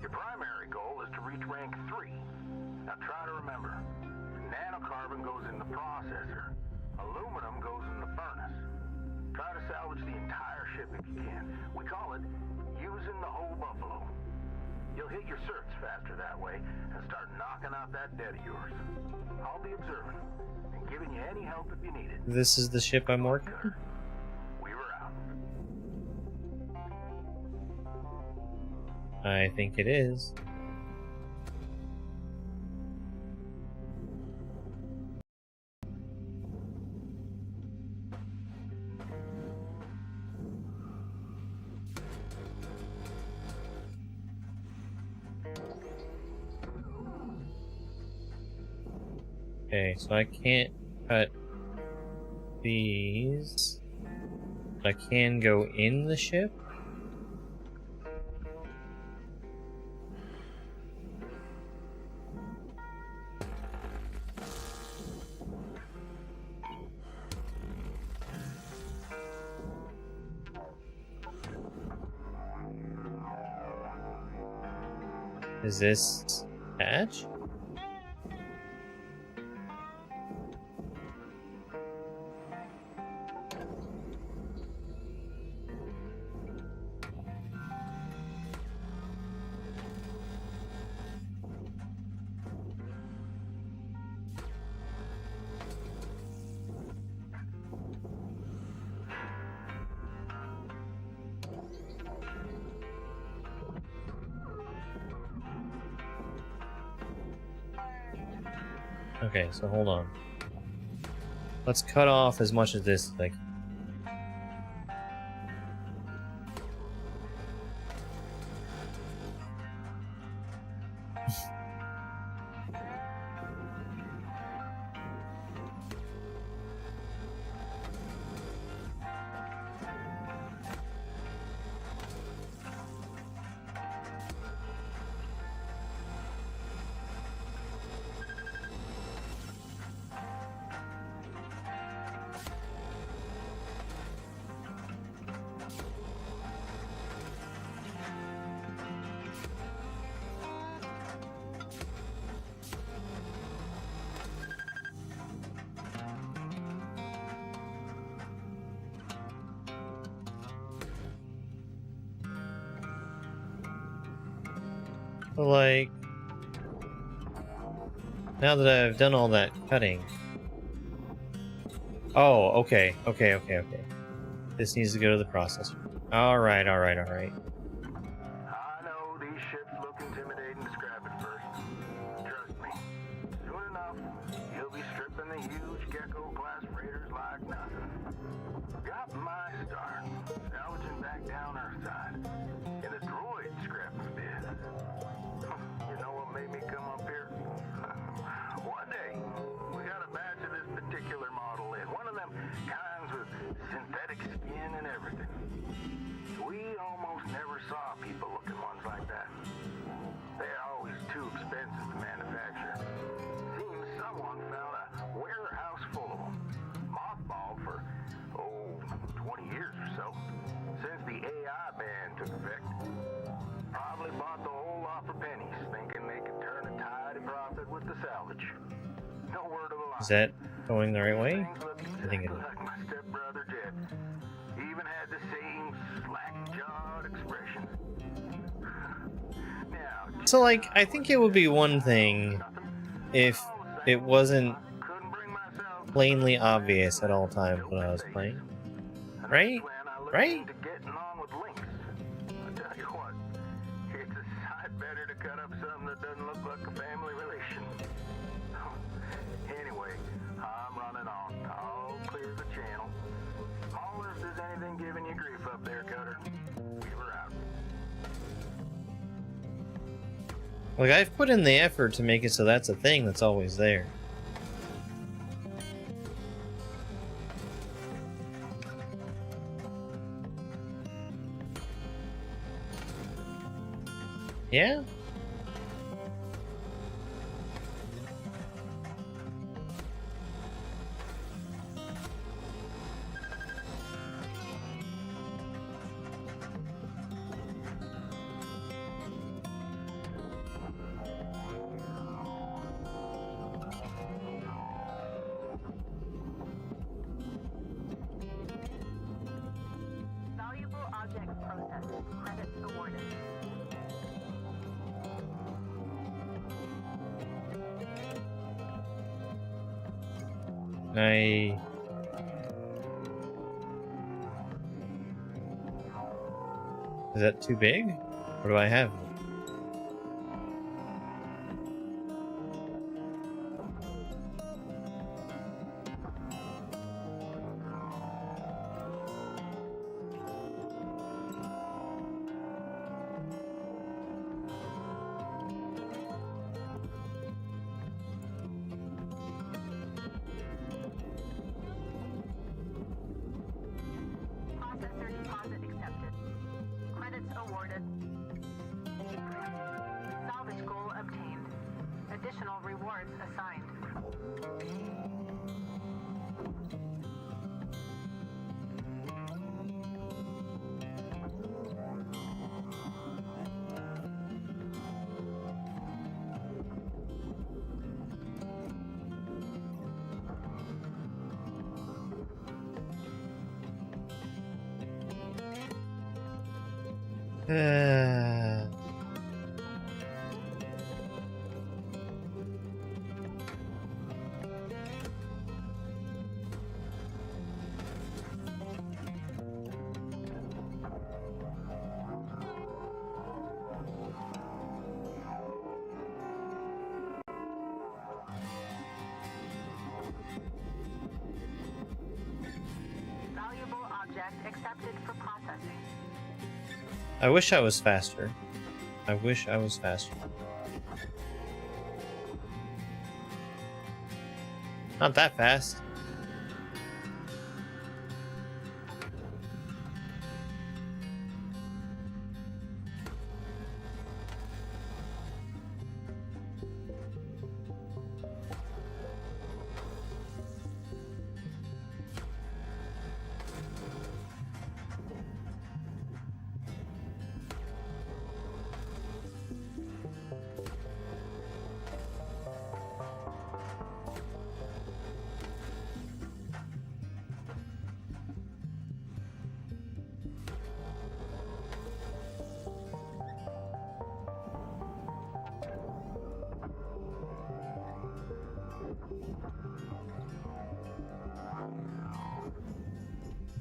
Your primary goal is to reach rank 3. Now try to remember, nanocarbon goes in the processor. Aluminum goes in the furnace. Try to salvage the entire ship if you can. We call it using the whole buffalo. You'll hit your certs faster that way and start knocking out that debt of yours. I'll be observing and giving you any help if you need it. this is the ship I'm working. Cutter, Weaver out. I think it is. Okay, so I can't cut these. I can go in the ship. Is this hatch? Okay, so hold on. Let's cut off as much of this, like. Like, now that I've done all that cutting. Oh, okay. This needs to go to the processor. Alright. I know these ships look intimidating to scrap at first. Trust me, soon enough, you'll be stripping the huge Gecko-class freighters like nothing. Got my start, salvaging back down Earthside, in the droid scrapping biz. You know what made me come up here? One day, we got a batch of this particular model in, one of them kinds with synthetic skin and everything. We almost never saw people looking ones like that. They're always too expensive to manufacture. Seems someone found a warehouse full of them, mothballed for, 20 years or so, since the AI ban took effect. Probably bought the whole lot for pennies, thinking they could turn a tidy profit with the salvage. No word of a lie. Is that going the right way? Things look I think it exactly is. like my stepbrother Jed. Even had the same slack-jawed expression. Now, So, like, I think it would be one thing if it wasn't couldn't bring myself plainly obvious at all times when I was playing. Right? Right? to getting on with Lynx. I tell you what, it's a sight better to cut up something that doesn't look like a family relation. Anyway, I'm running on. I'll up there, Cutter. Weaver out. Like, I've put in the effort to make it so that's a thing that's always there. Yeah? Valuable object processed. Credits awarded. Is that too big? What do I have? Processor deposit accepted. Credits awarded. Salvage goal obtained. Additional rewards assigned. Valuable object accepted for processing. I wish I was faster. I wish I was faster. Not that fast.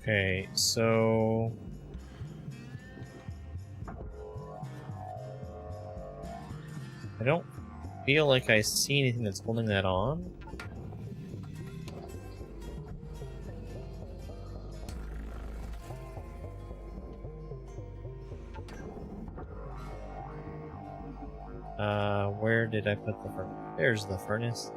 Okay, so I don't feel like I see anything that's holding that on. Where did I put the furnace? There's the furnace.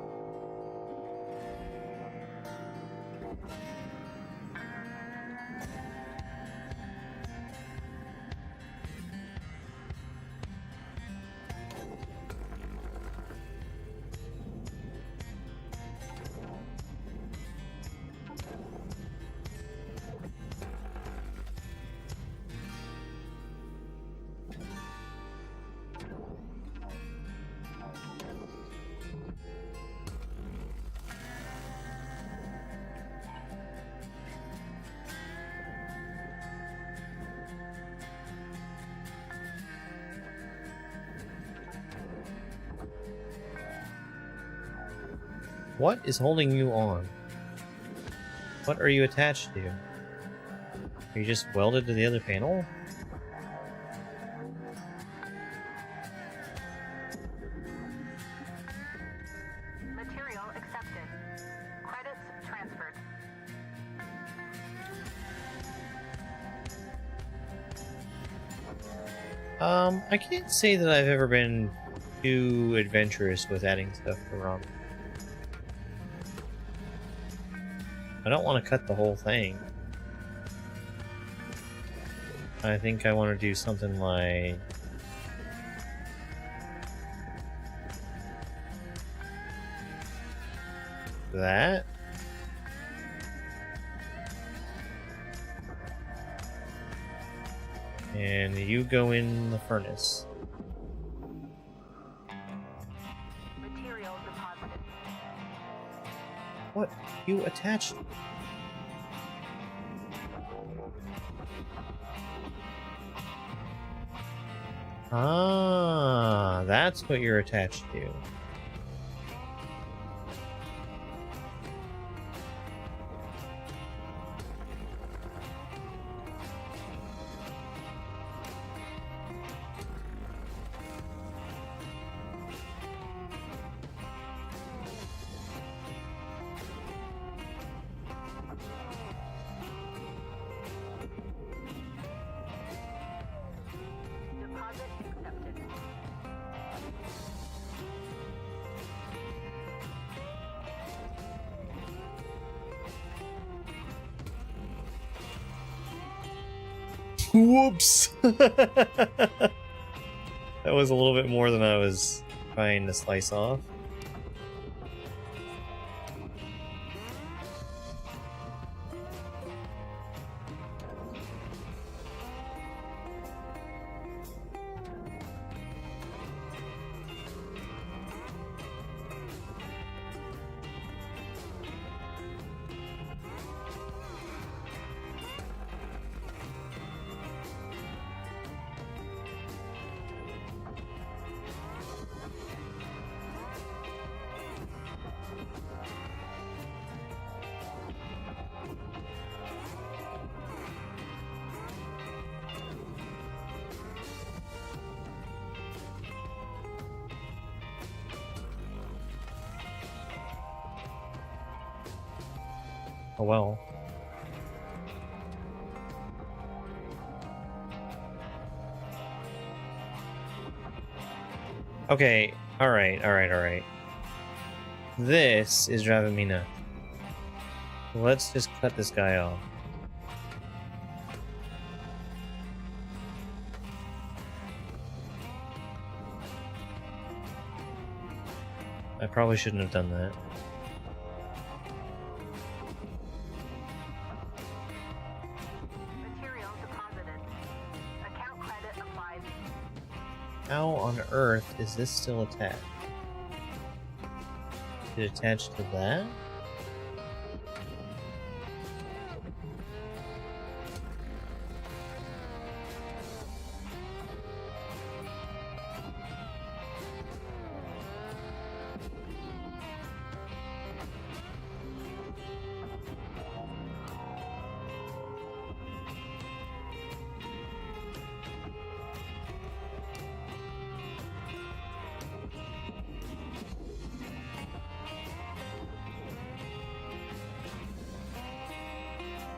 What is holding you on? What are you attached to? Are you just welded to the other panel? Material accepted. Credits transferred. I can't say that I've ever been too adventurous with adding stuff to ROM. I don't want to cut the whole thing. I think I want to do something like that. And you go in the furnace. Material deposited. What? You attached? Ah, that's what you're attached to. Deposit accepted. Whoops! That was a little bit more than I was trying to slice off. Oh well. Okay, alright. This is driving me nuts. Let's just cut this guy off. I probably shouldn't have done that. Material deposited. Account credit applied. How on earth is this still attached? Is it attached to that?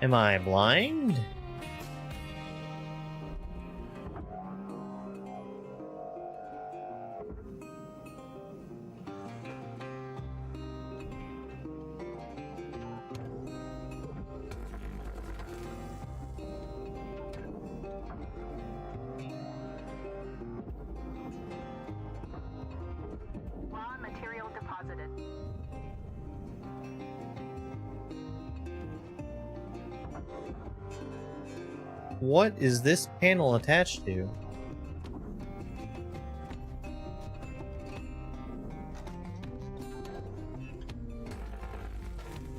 Am I blind? Raw material deposited. What is this panel attached to?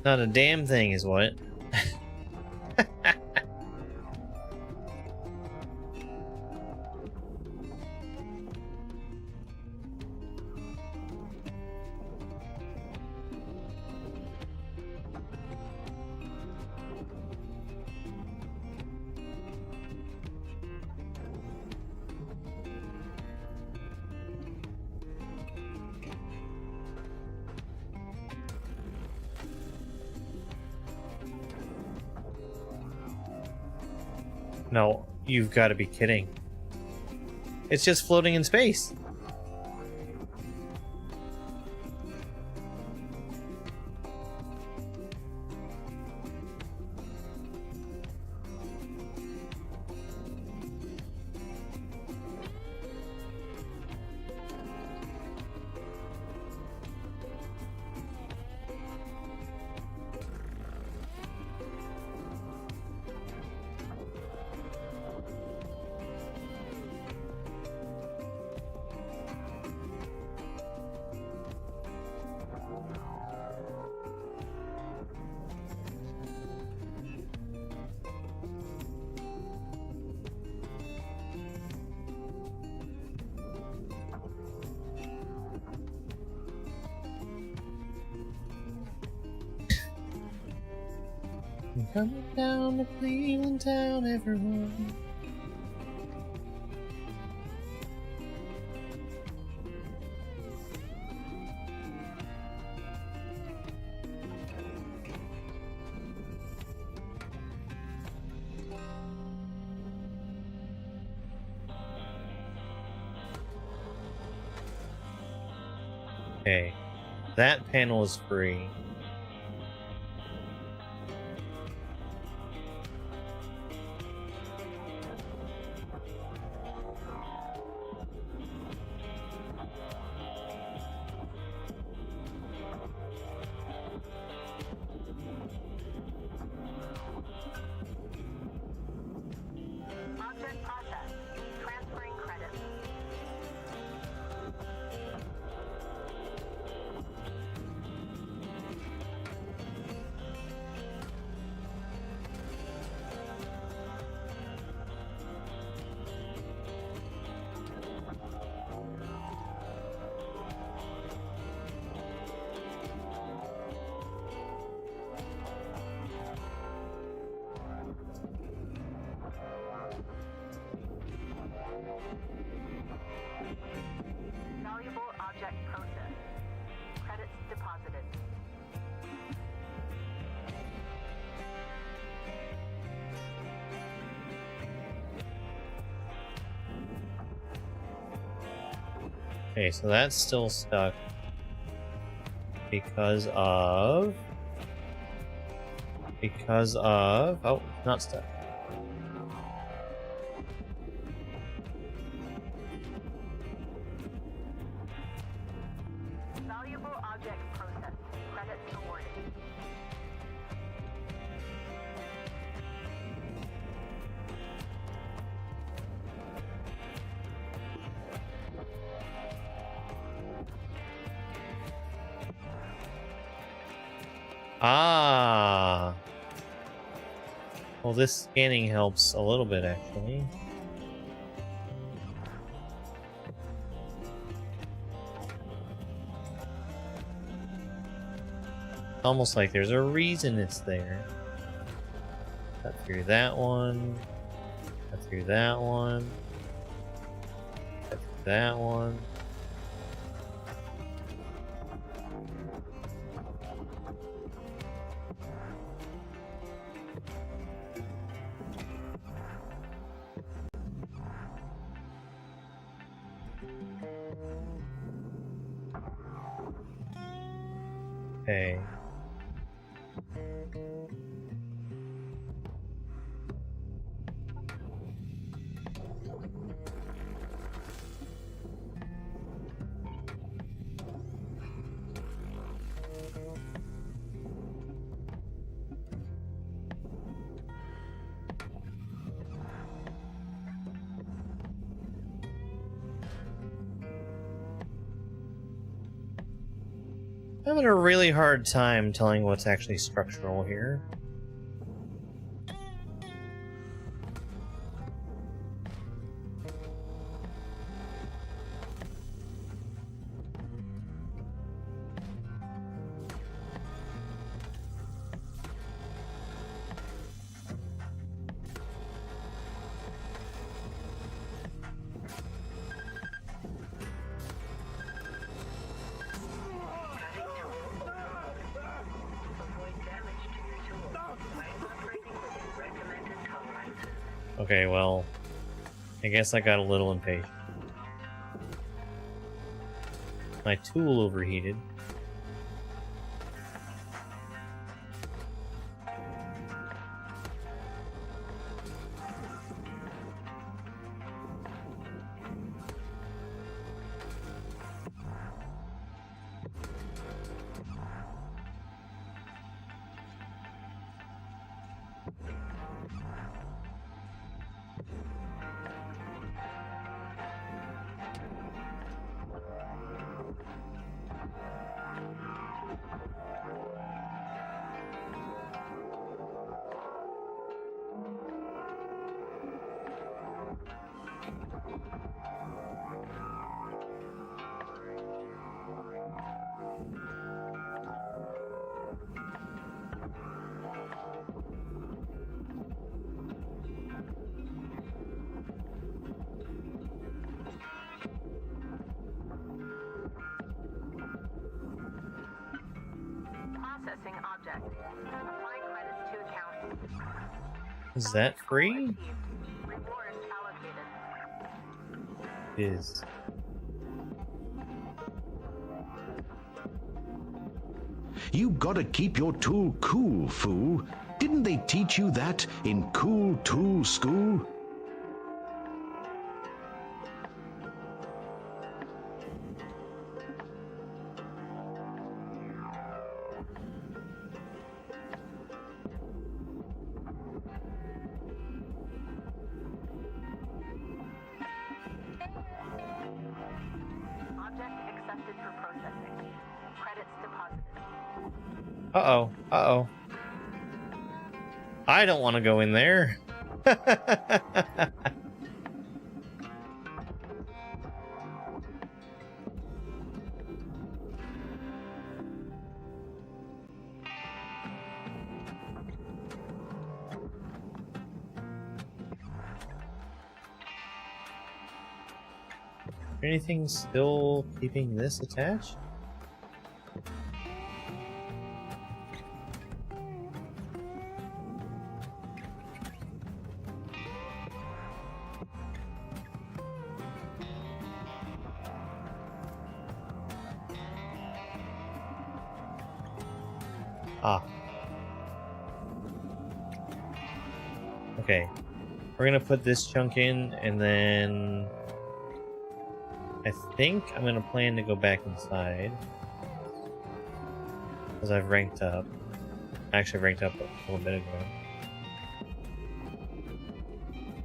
Not a damn thing is what. No, you've got to be kidding. It's just floating in space. Coming down to Cleveland town, everyone. Okay, that panel is free. Object processed. Transferring credits. Valuable object processed. Credits deposited. Okay, so that's still stuck because of oh, not stuck. Valuable object processed. Credits awarded. Ah. Well, this scanning helps a little bit, actually. Almost like there's a reason it's there. Cut through that one. Cut through that one. Cut through that one. Okay. I'm having a really hard time telling what's actually structural here. Okay, well, I guess I got a little impatient. My tool overheated. Processing object. Applying credits to account. Is that free? Received. Rewards allocated. Is. You gotta keep your tool cool, fool. Didn't they teach you that in Cool Tool School? Object accepted for processing. Credits deposited. Uh-oh. Uh-oh. I don't want to go in there. Anything still keeping this attached? Ah. Okay. We're gonna put this chunk in, and then I think I'm gonna plan to go back inside because I've ranked up. I actually ranked up a little bit ago.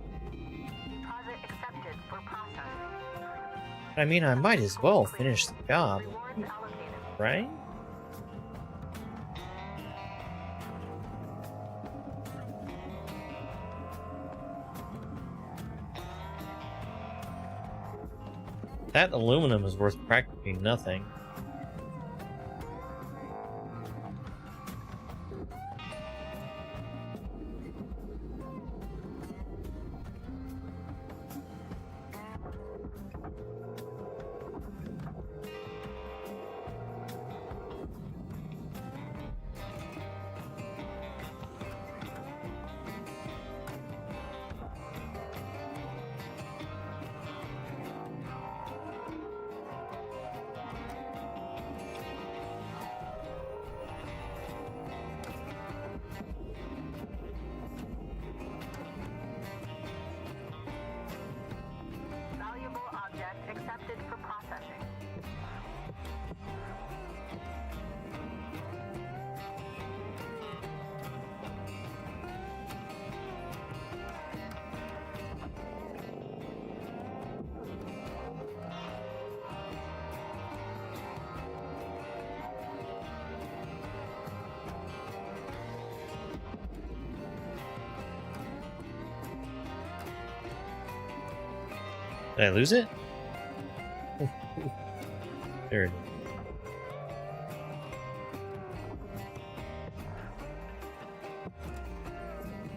Deposit accepted for processing. I mean, I might as well finish the job, Rewards allocated. right? That aluminum is worth practically nothing. Valuable object accepted for processing. Did I lose it? There it is.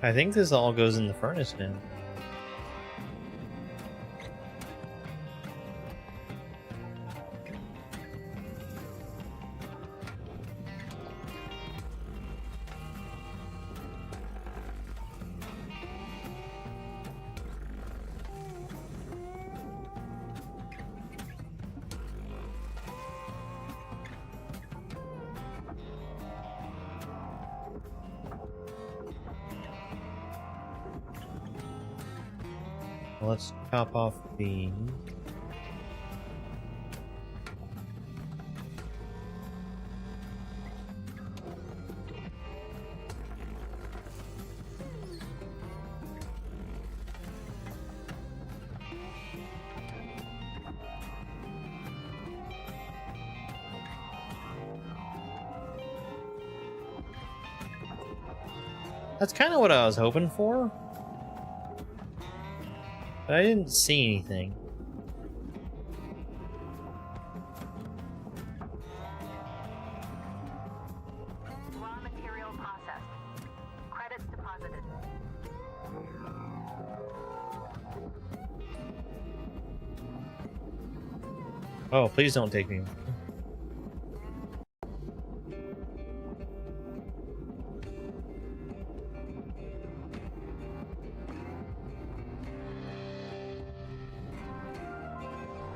I think this all goes in the furnace now. Let's chop off the... That's kind of what I was hoping for. But I didn't see anything. Raw material processed. Credits deposited. Oh, please don't take me.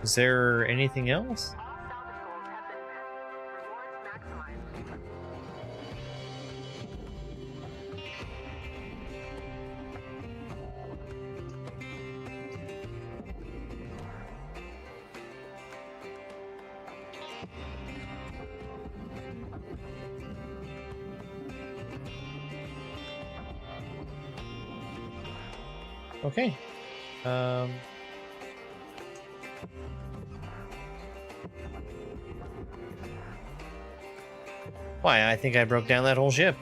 Is there anything else? All salvage goals have been met. Rewards maximized. Okay. Why, I think I broke down that whole ship.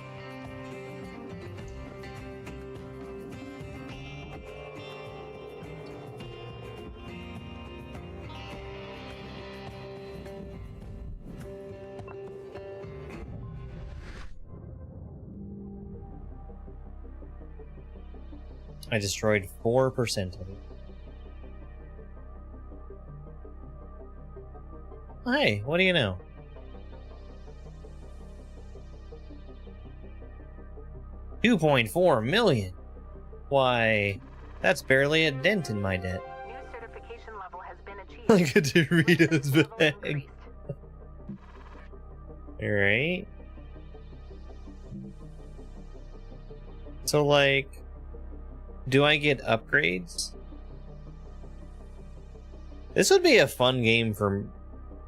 I destroyed 4% of it. Hey, what do you know? $2.4 million. Why, that's barely a dent in my debt. New certification level has been achieved. Like a Doritos Level bag. increased. Alright. So, like, do I get upgrades? This would be a fun game for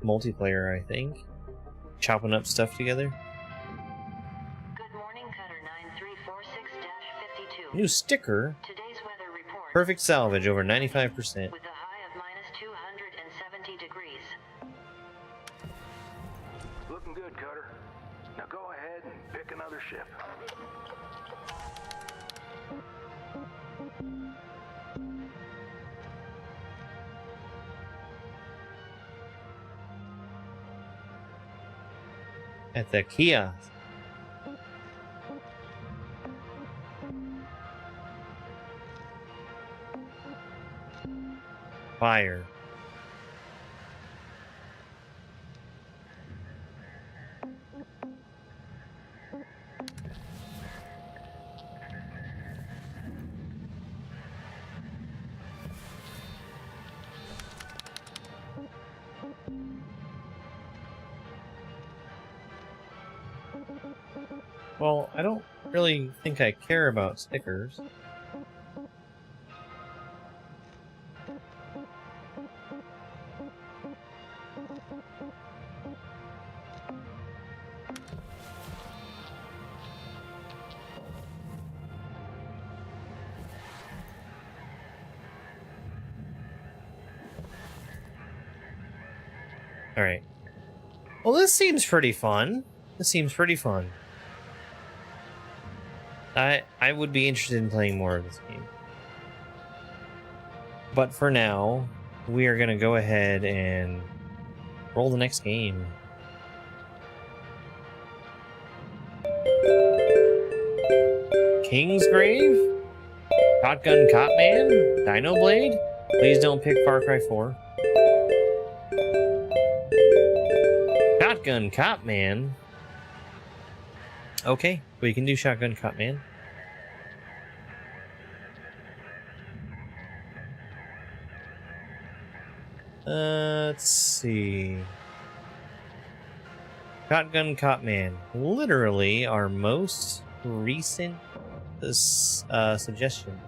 multiplayer, I think. Chopping up stuff together. Good morning, Cutter 9346-52. New sticker. Today's weather report. Perfect salvage, over 95%. With a high of -270 degrees. Looking good, Cutter. Now go ahead and pick another ship. At the kiosk. Fire. Well, I don't really think I care about stickers. Alright. Well, this seems pretty fun. This seems pretty fun. I would be interested in playing more of this game. But for now, we are going to go ahead and roll the next game. Kingsgrave? Shotgun Copman? Dino Blade? Please don't pick Far Cry 4. Shotgun Copman? Okay, we can do Shotgun Copman. Let's see. Shotgun Copman. Literally our most recent suggestion.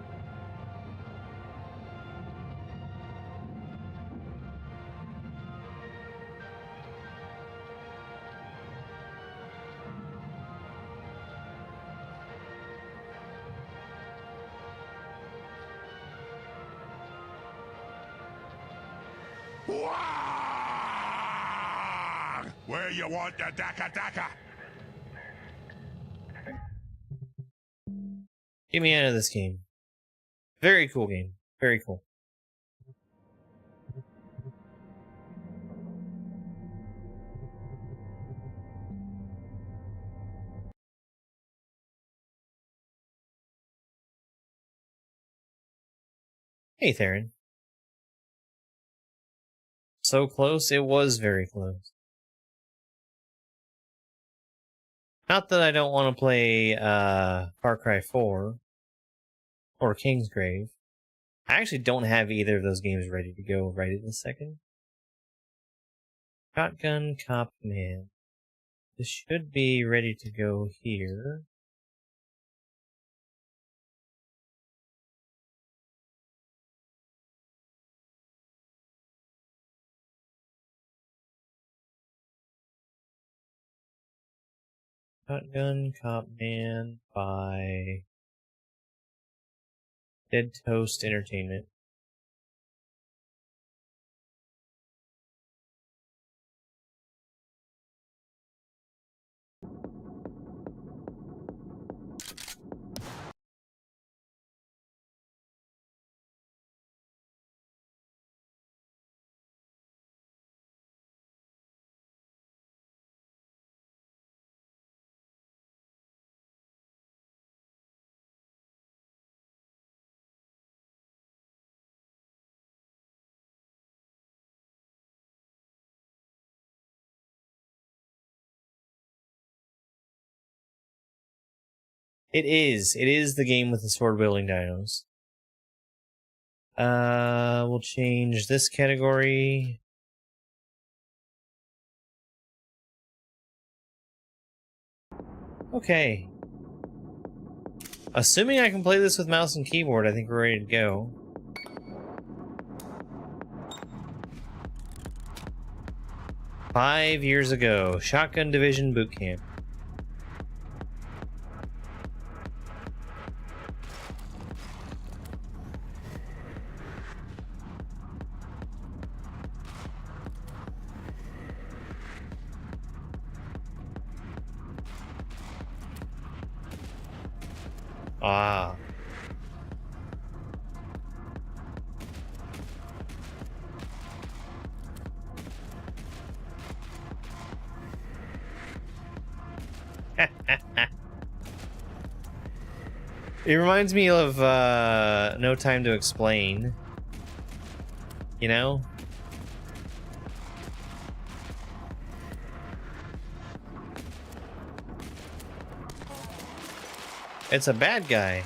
Where you want the Daka Daka? Get me out of this game. Very cool game. Very cool. Hey, Theron. So close, it was very close. Not that I don't want to play Far Cry 4 or Kingsgrave. I actually don't have either of those games ready to go right in a second. Shotgun Cop Man. This should be ready to go here. Shotgun Cop Man by Dead Toast Entertainment. It is. It is the game with the sword wielding dinos. We'll change this category. Okay. Assuming I can play this with mouse and keyboard, I think we're ready to go. "5 years ago, Shotgun Division Boot Camp." Ah. It reminds me of No Time to Explain. You know? It's a bad guy.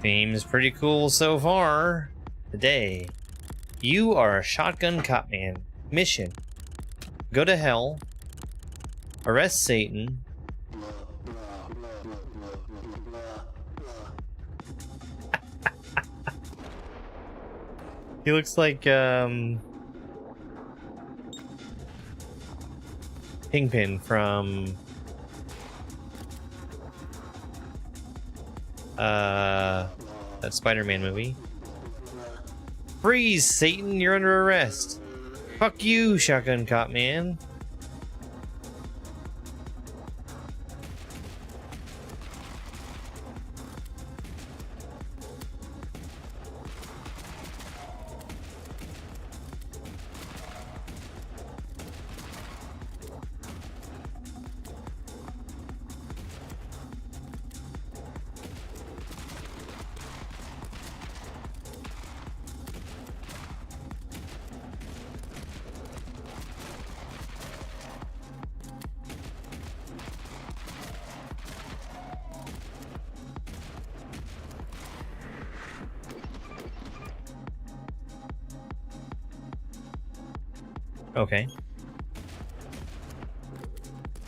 Seems pretty cool so far. Today, you are a Shotgun Cop Man. Mission: go to hell, arrest Satan, he looks like Kingpin from that Spider-Man movie. Freeze, Satan, you're under arrest. Fuck you, Shotgun Cop Man. Okay.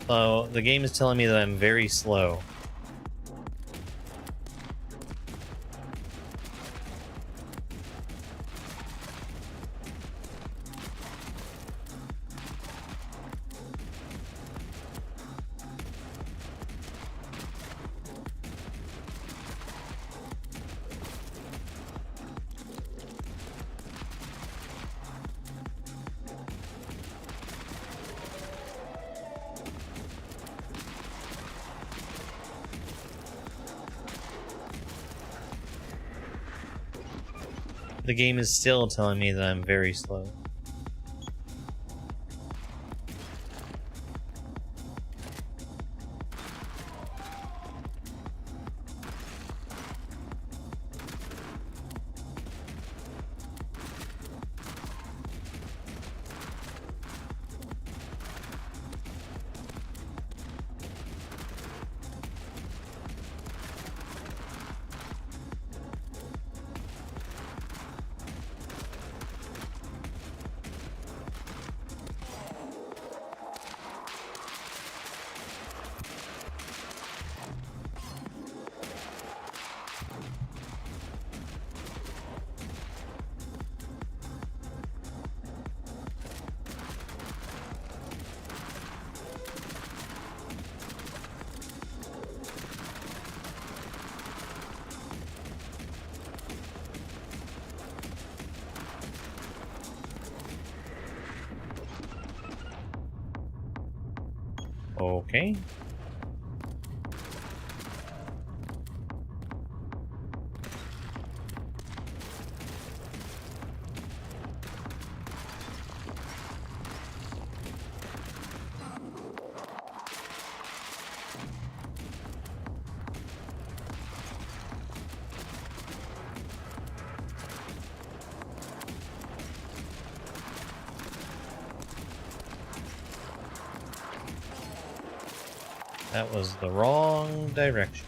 So the game is telling me that I'm very slow. The game is still telling me that I'm very slow. Okay. That was the wrong direction.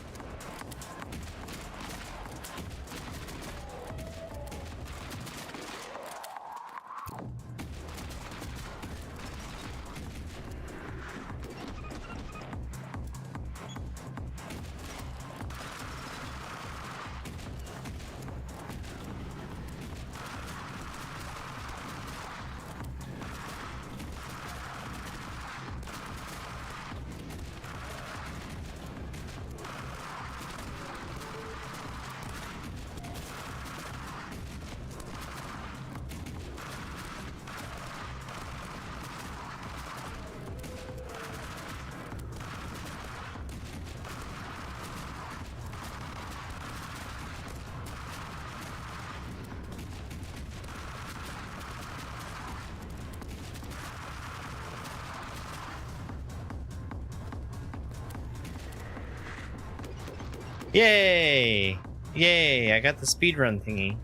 Yay! Yay, I got the speedrun thingy.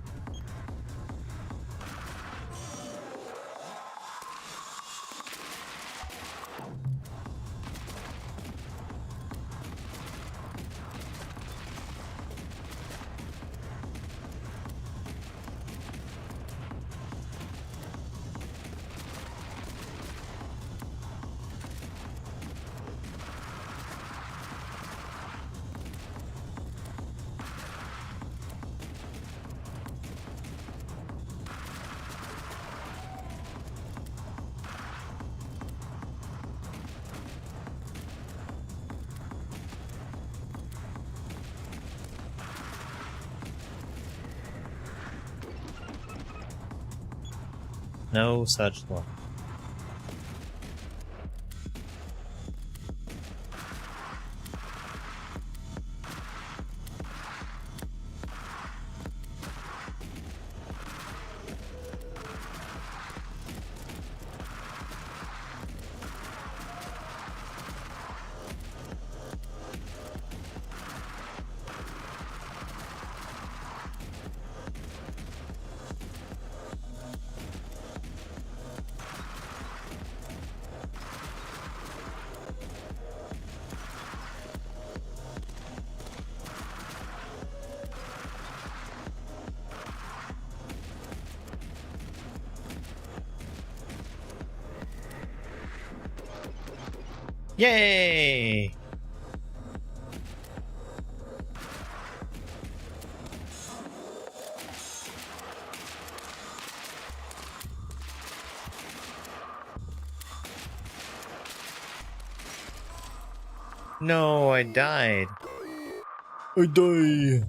No such luck. Yay! No, I died. I died.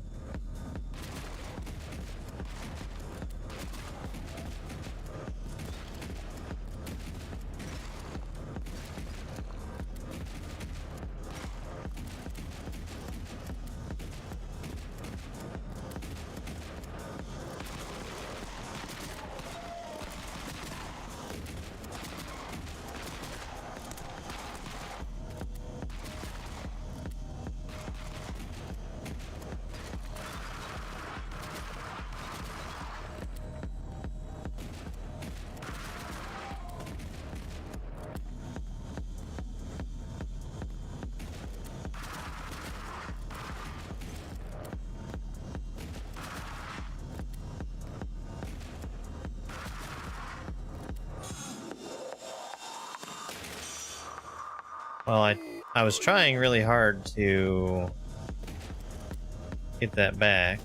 Well, I was trying really hard to get that back.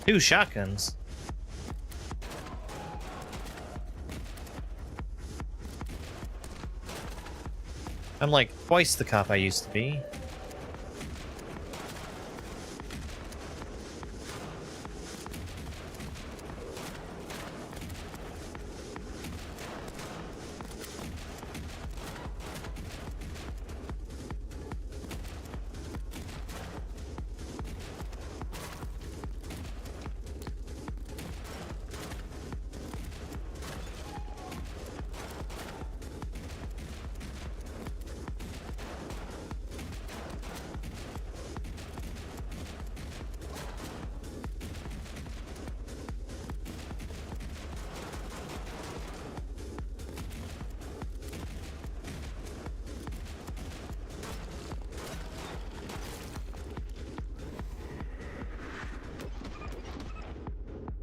Two shotguns. I'm like twice the cop I used to be.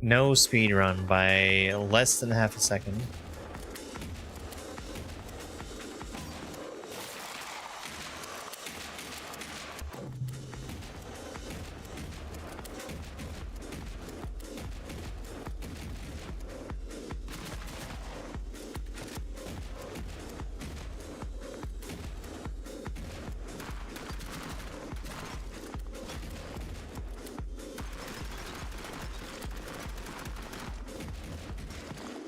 No speed run by less than half a second.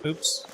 Oops.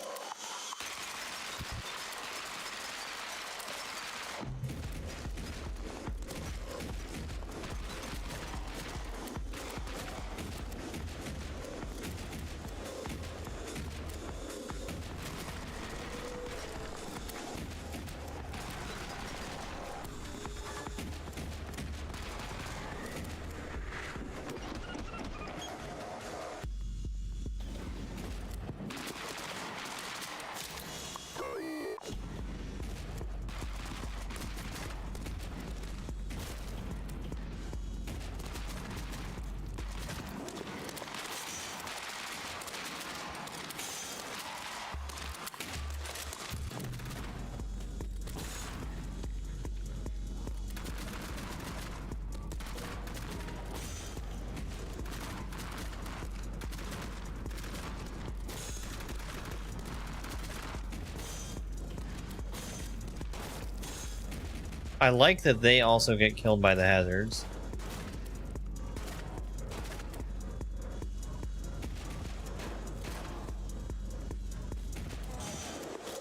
I like that they also get killed by the hazards.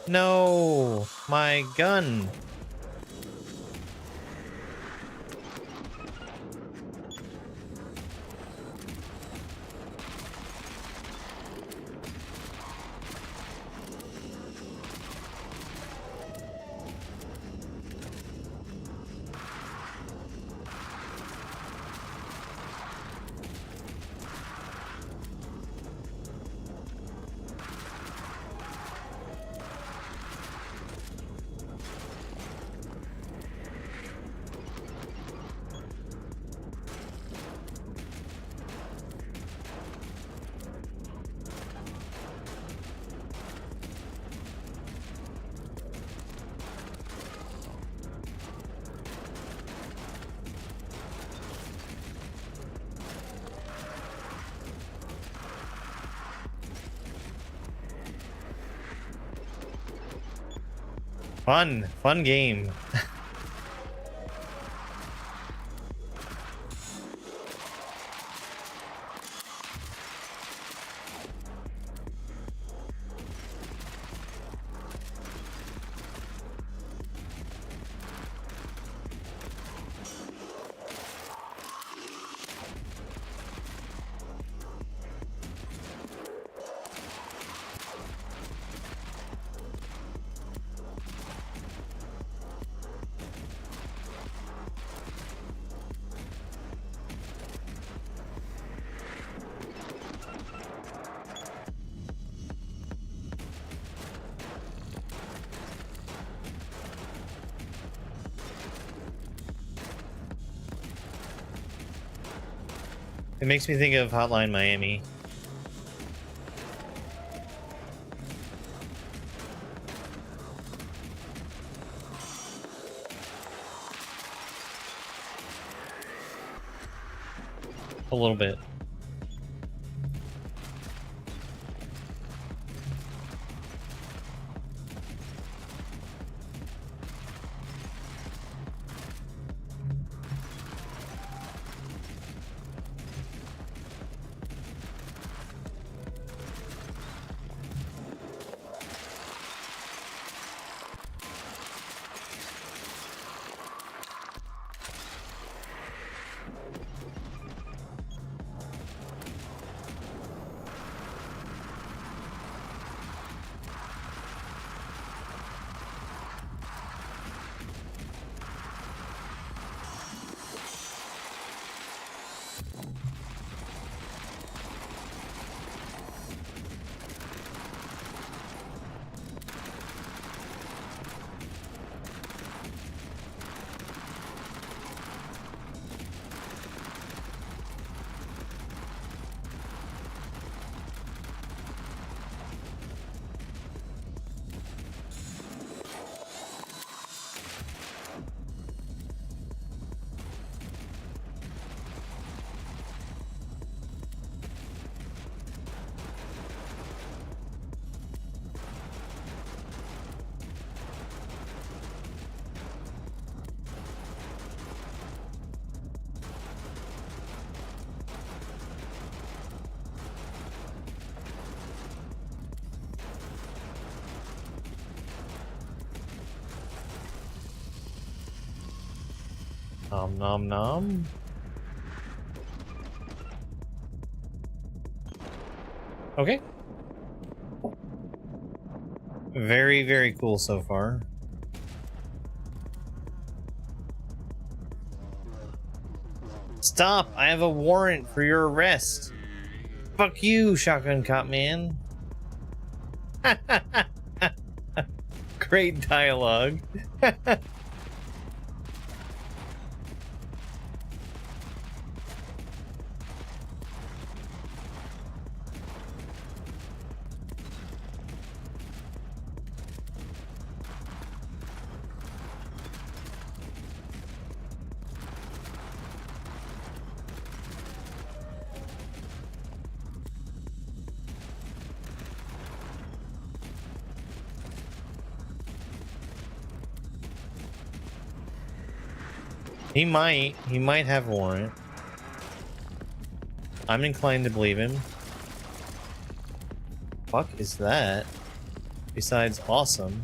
No, my gun. Fun game. It makes me think of Hotline Miami. A little bit. Nom nom nom. Okay. Very, very cool so far. Stop! I have a warrant for your arrest. Fuck you, Shotgun Cop Man. Great dialogue. He might have a warrant. I'm inclined to believe him. Fuck is that? Besides awesome.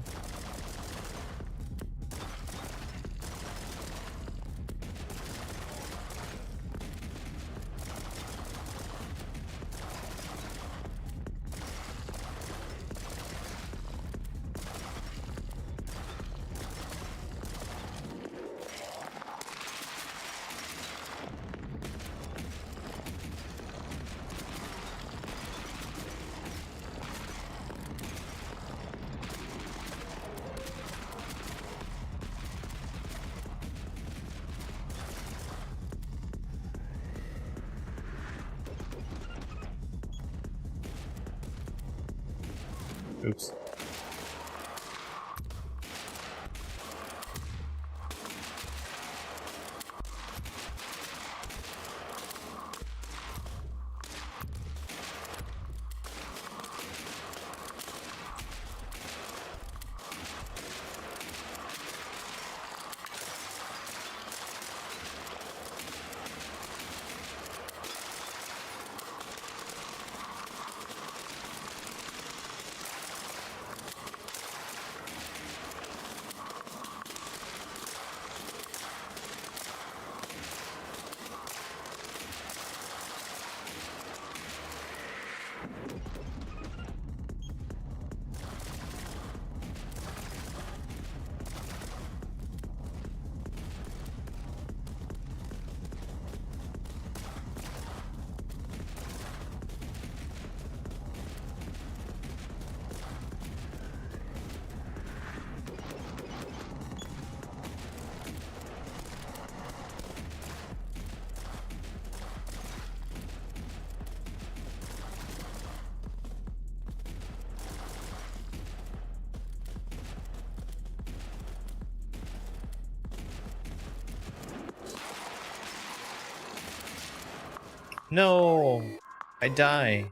Oops. No! I die.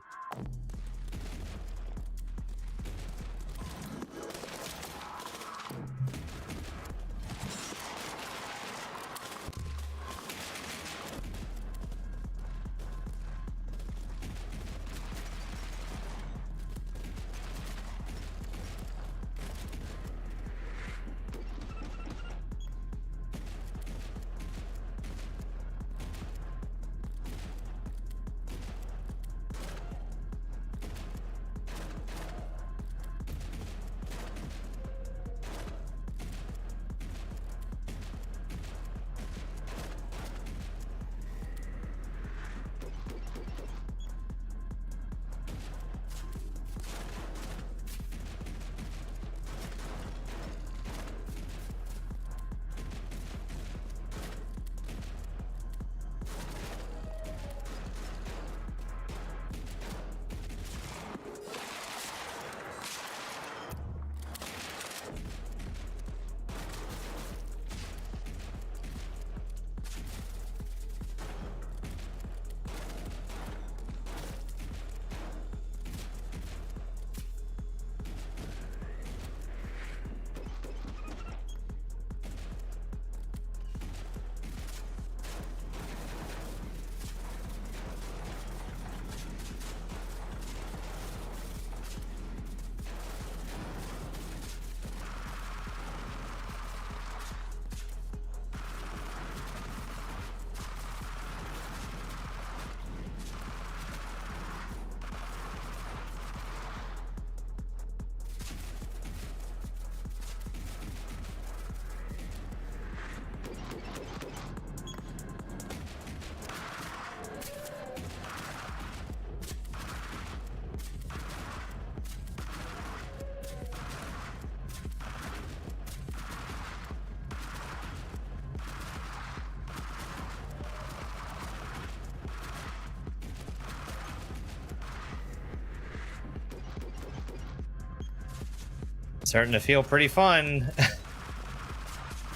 Starting to feel pretty fun.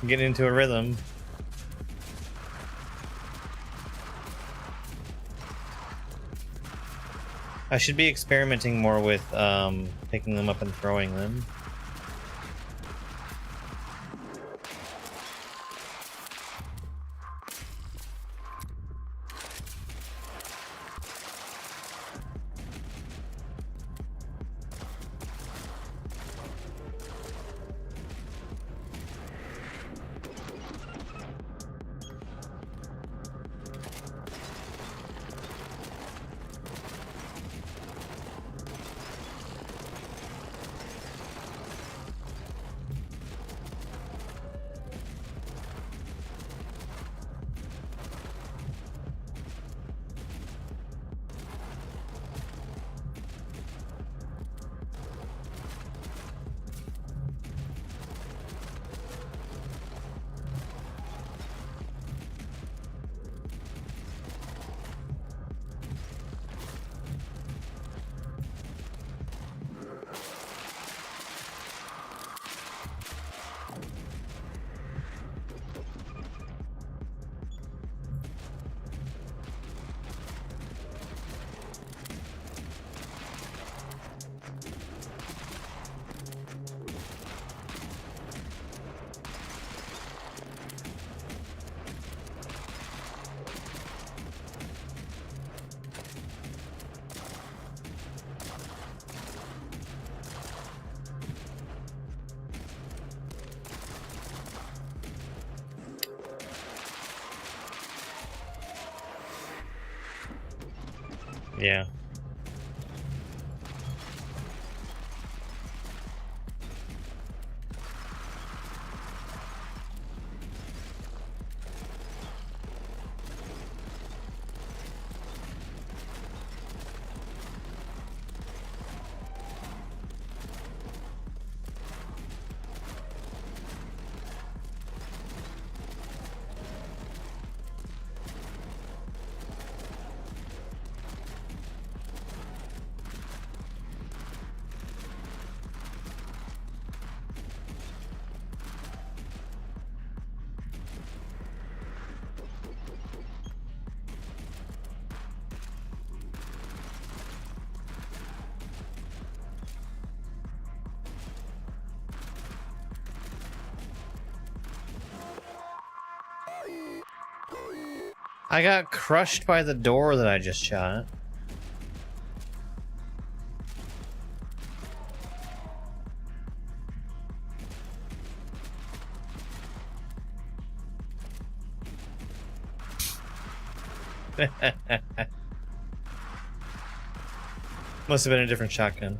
Getting into a rhythm. I should be experimenting more with picking them up and throwing them. Yeah. I got crushed by the door that I just shot. Must have been a different shotgun.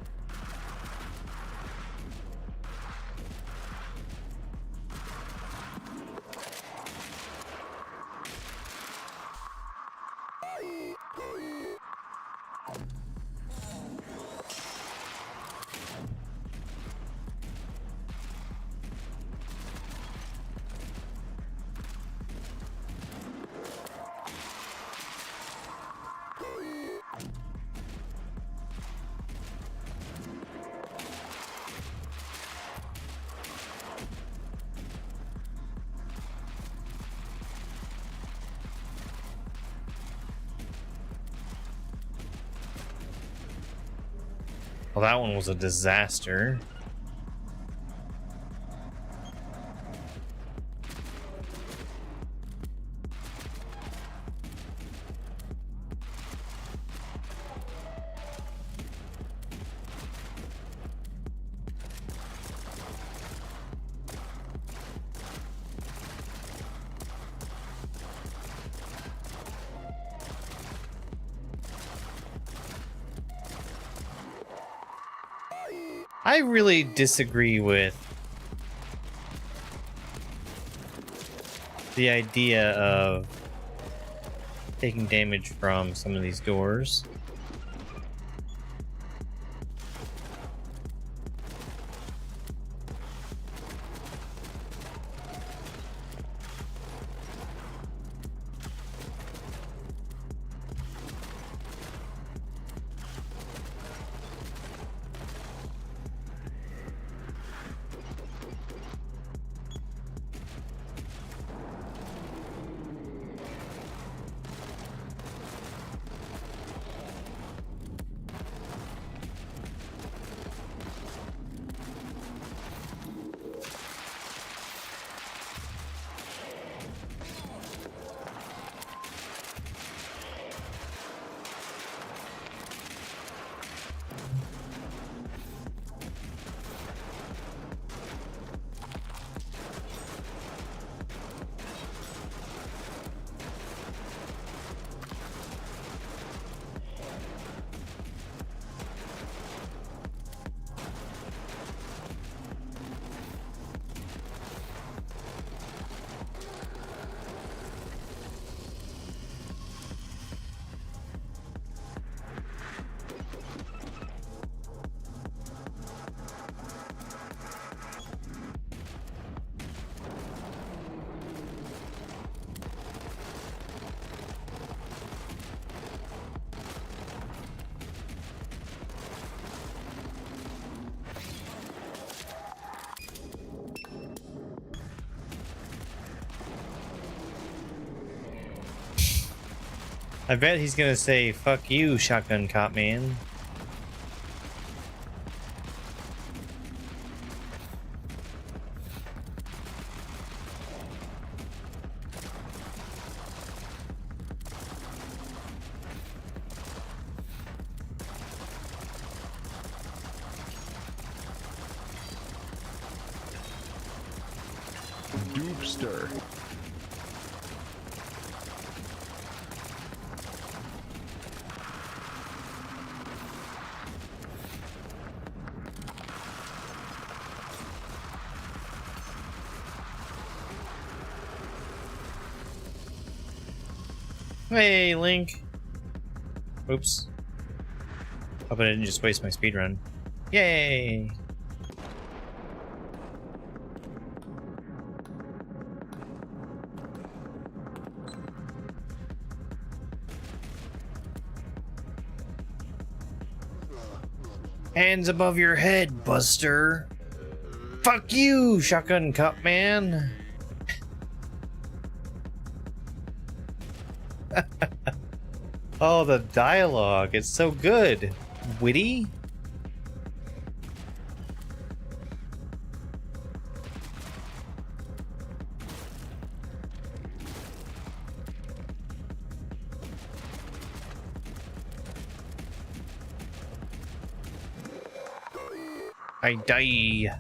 Well, that one was a disaster. I really disagree with the idea of taking damage from some of these doors. I bet he's gonna say, "Fuck you, shotgun cop man." Doopster. Hey, Link. Oops. Hope I didn't just waste my speed run. Yay! Hands above your head, Buster. Fuck you, shotgun cop man. Oh, the dialogue, it's so good. Witty? I die.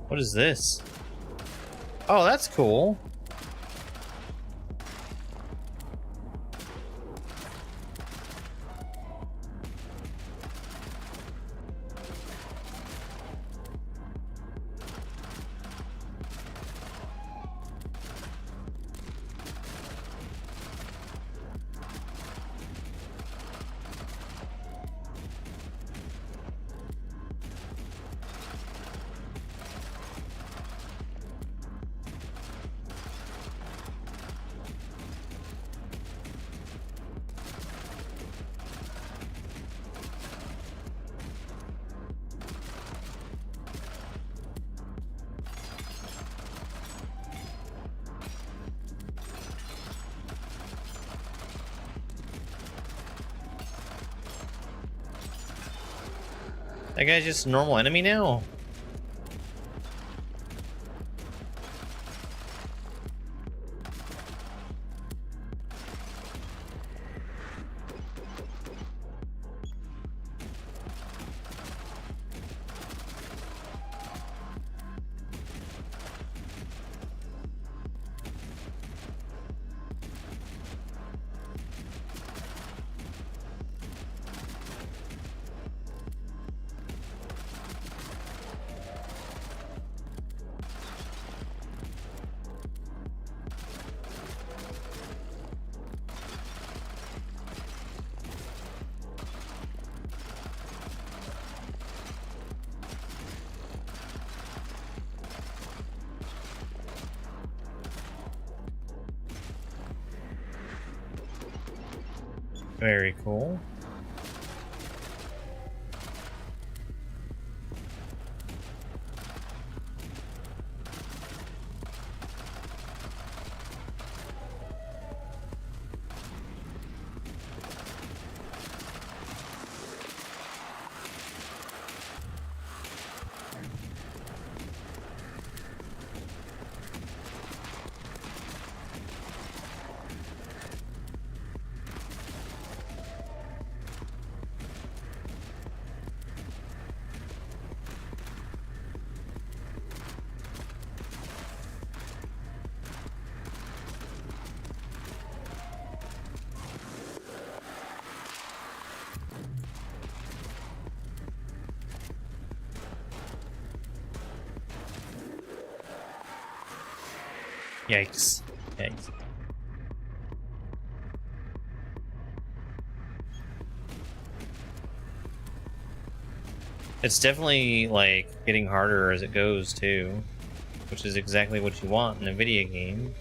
What is this? Oh, that's cool. That guy's just a normal enemy now? Very cool. Yikes. Yikes. It's definitely, like, getting harder as it goes, too. Which is exactly what you want in a video game.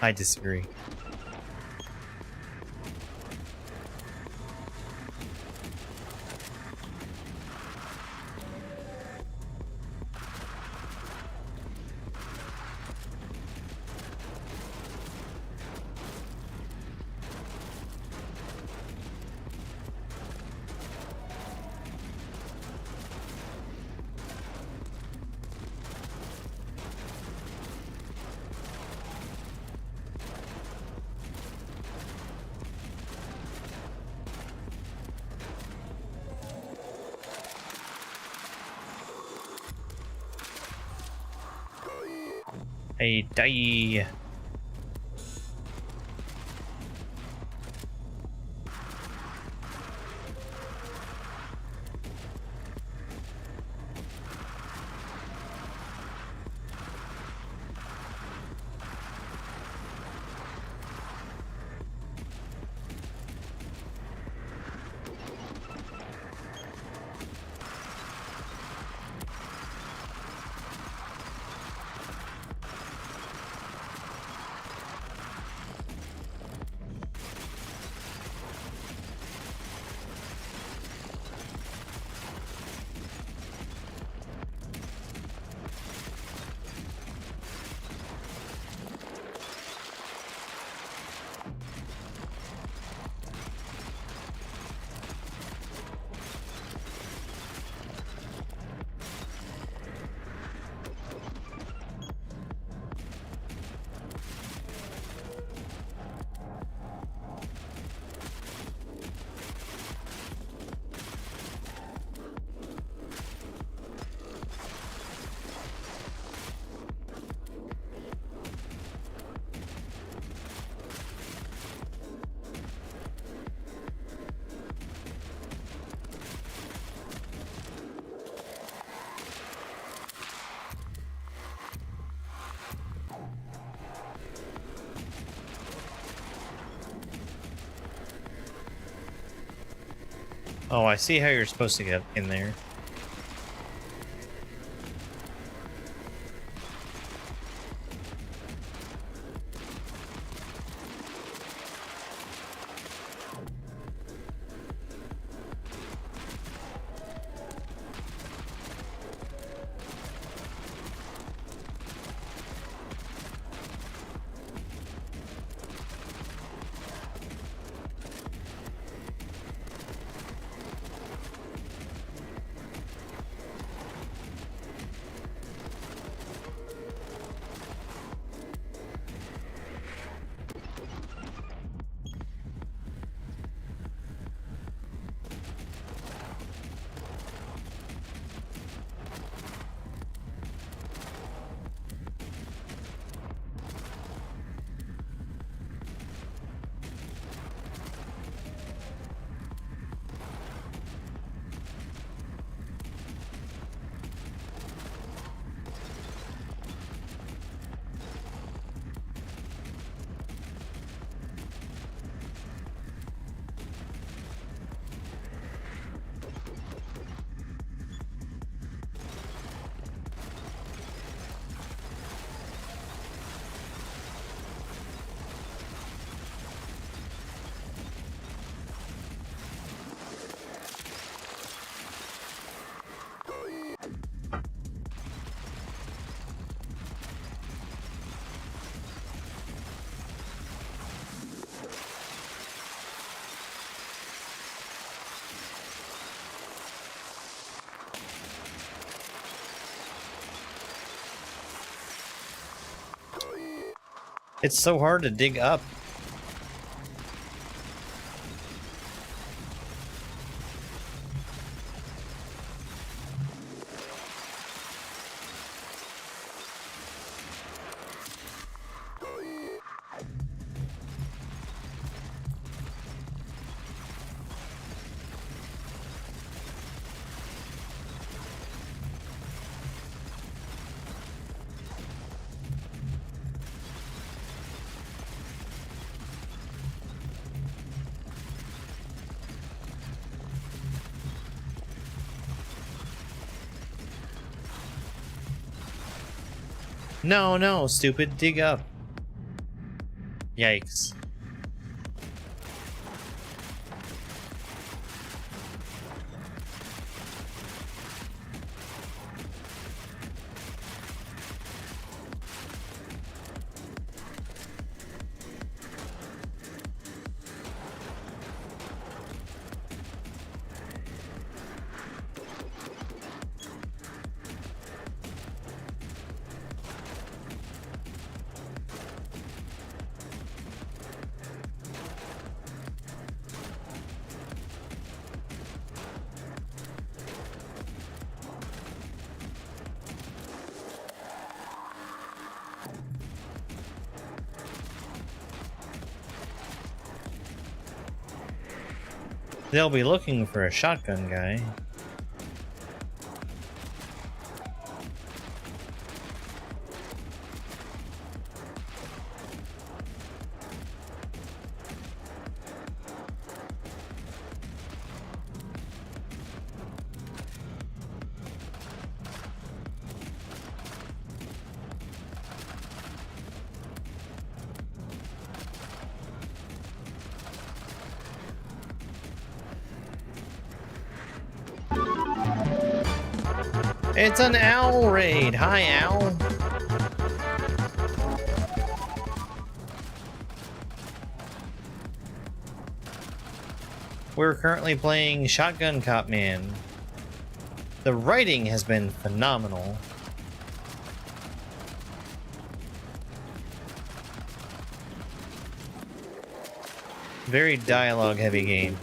I disagree. Hey, die. Oh, I see how you're supposed to get in there. It's so hard to dig up. No, no, stupid, dig up. Yikes. They'll be looking for a shotgun guy. It's an owl raid. Hi, owl. We're currently playing Shotgun Cop Man. The writing has been phenomenal. Very dialogue heavy game.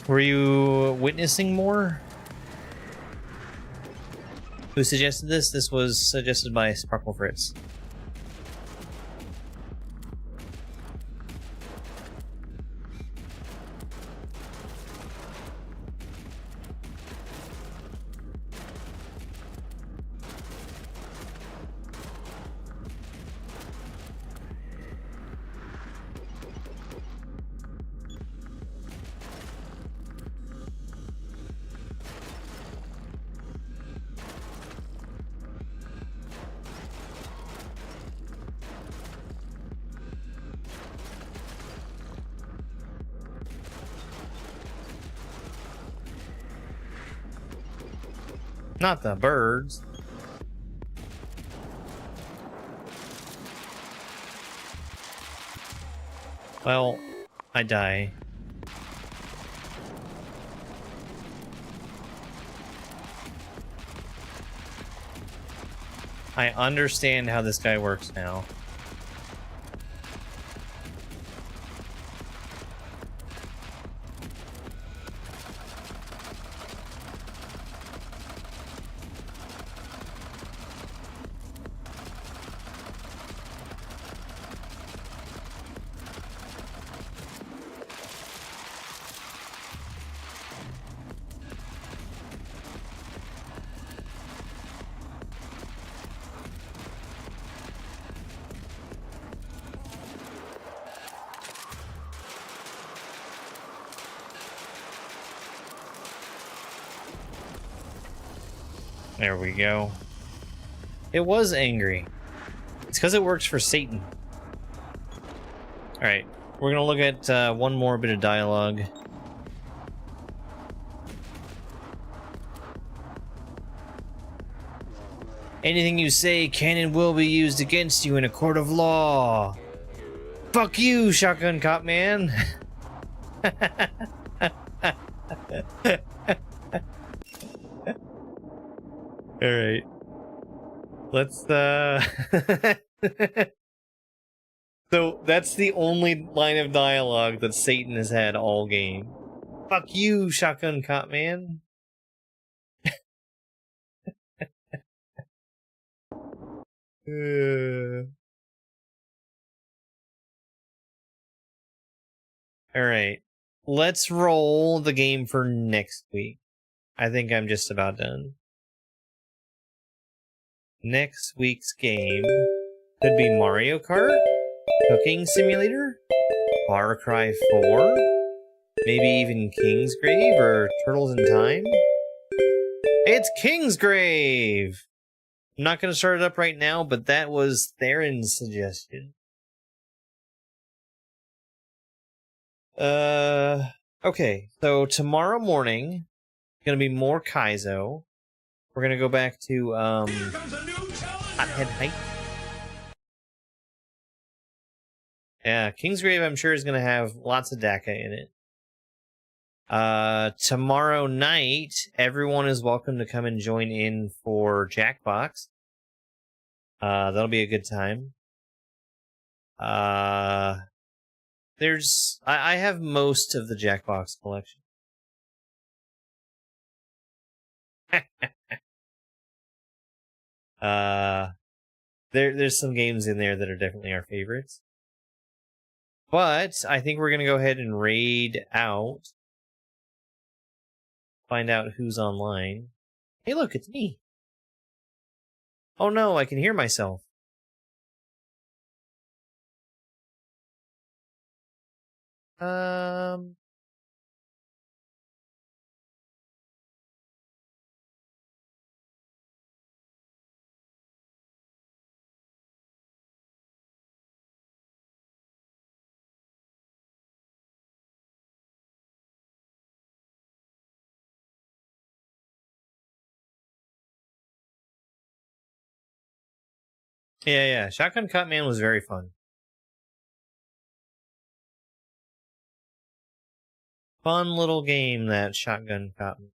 Were you witnessing more? Who suggested this? This was suggested by Sparkle Fritz. Not the birds. Well, I die. I understand how this guy works now. There we go. It was angry. It's because it works for Satan. Alright, we're gonna look at one more bit of dialogue. Anything you say can and will be used against you in a court of law. Fuck you, Shotgun Cop Man. All right. Let's So that's the only line of dialogue that Satan has had all game. Fuck you, Shotgun Cop Man. All right. Let's roll the game for next week. I think I'm just about done. Next week's game could be Mario Kart, Cooking Simulator, Far Cry 4, maybe even Kingsgrave or Turtles in Time. It's Kingsgrave! I'm not going to start it up right now, but that was Theron's suggestion. Okay, so tomorrow morning, going to be more Kaizo. We're going to go back to, Hothead Heights. Yeah, Kingsgrave, I'm sure, is going to have lots of DACA in it. Tomorrow night, everyone is welcome to come and join in for Jackbox. That'll be a good time. I there's I have most of the Jackbox collection. There's some games in there that are definitely our favorites. But I think we're gonna go ahead and raid out. Find out who's online. Hey look, it's me. Oh no, I can hear myself. Yeah. Shotgun Cutman was very fun. Fun little game, that Shotgun Cutman.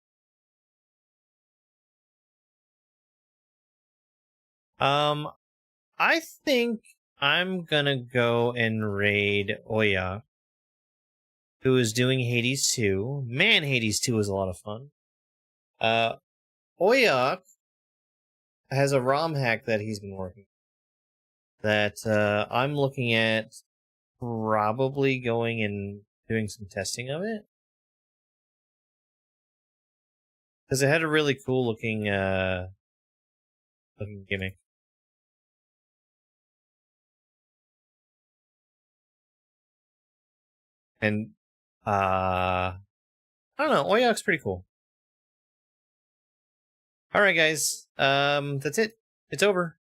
I think I'm gonna go and raid Oya, who is doing Hades 2. Man, Hades 2 is a lot of fun. Oyak has a ROM hack that he's been working that I'm looking at probably going and doing some testing of it. Because it had a really cool looking gimmick. And I don't know, Oyak's pretty cool. Alright guys, that's it. It's over.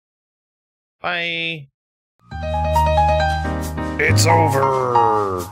Bye. It's over.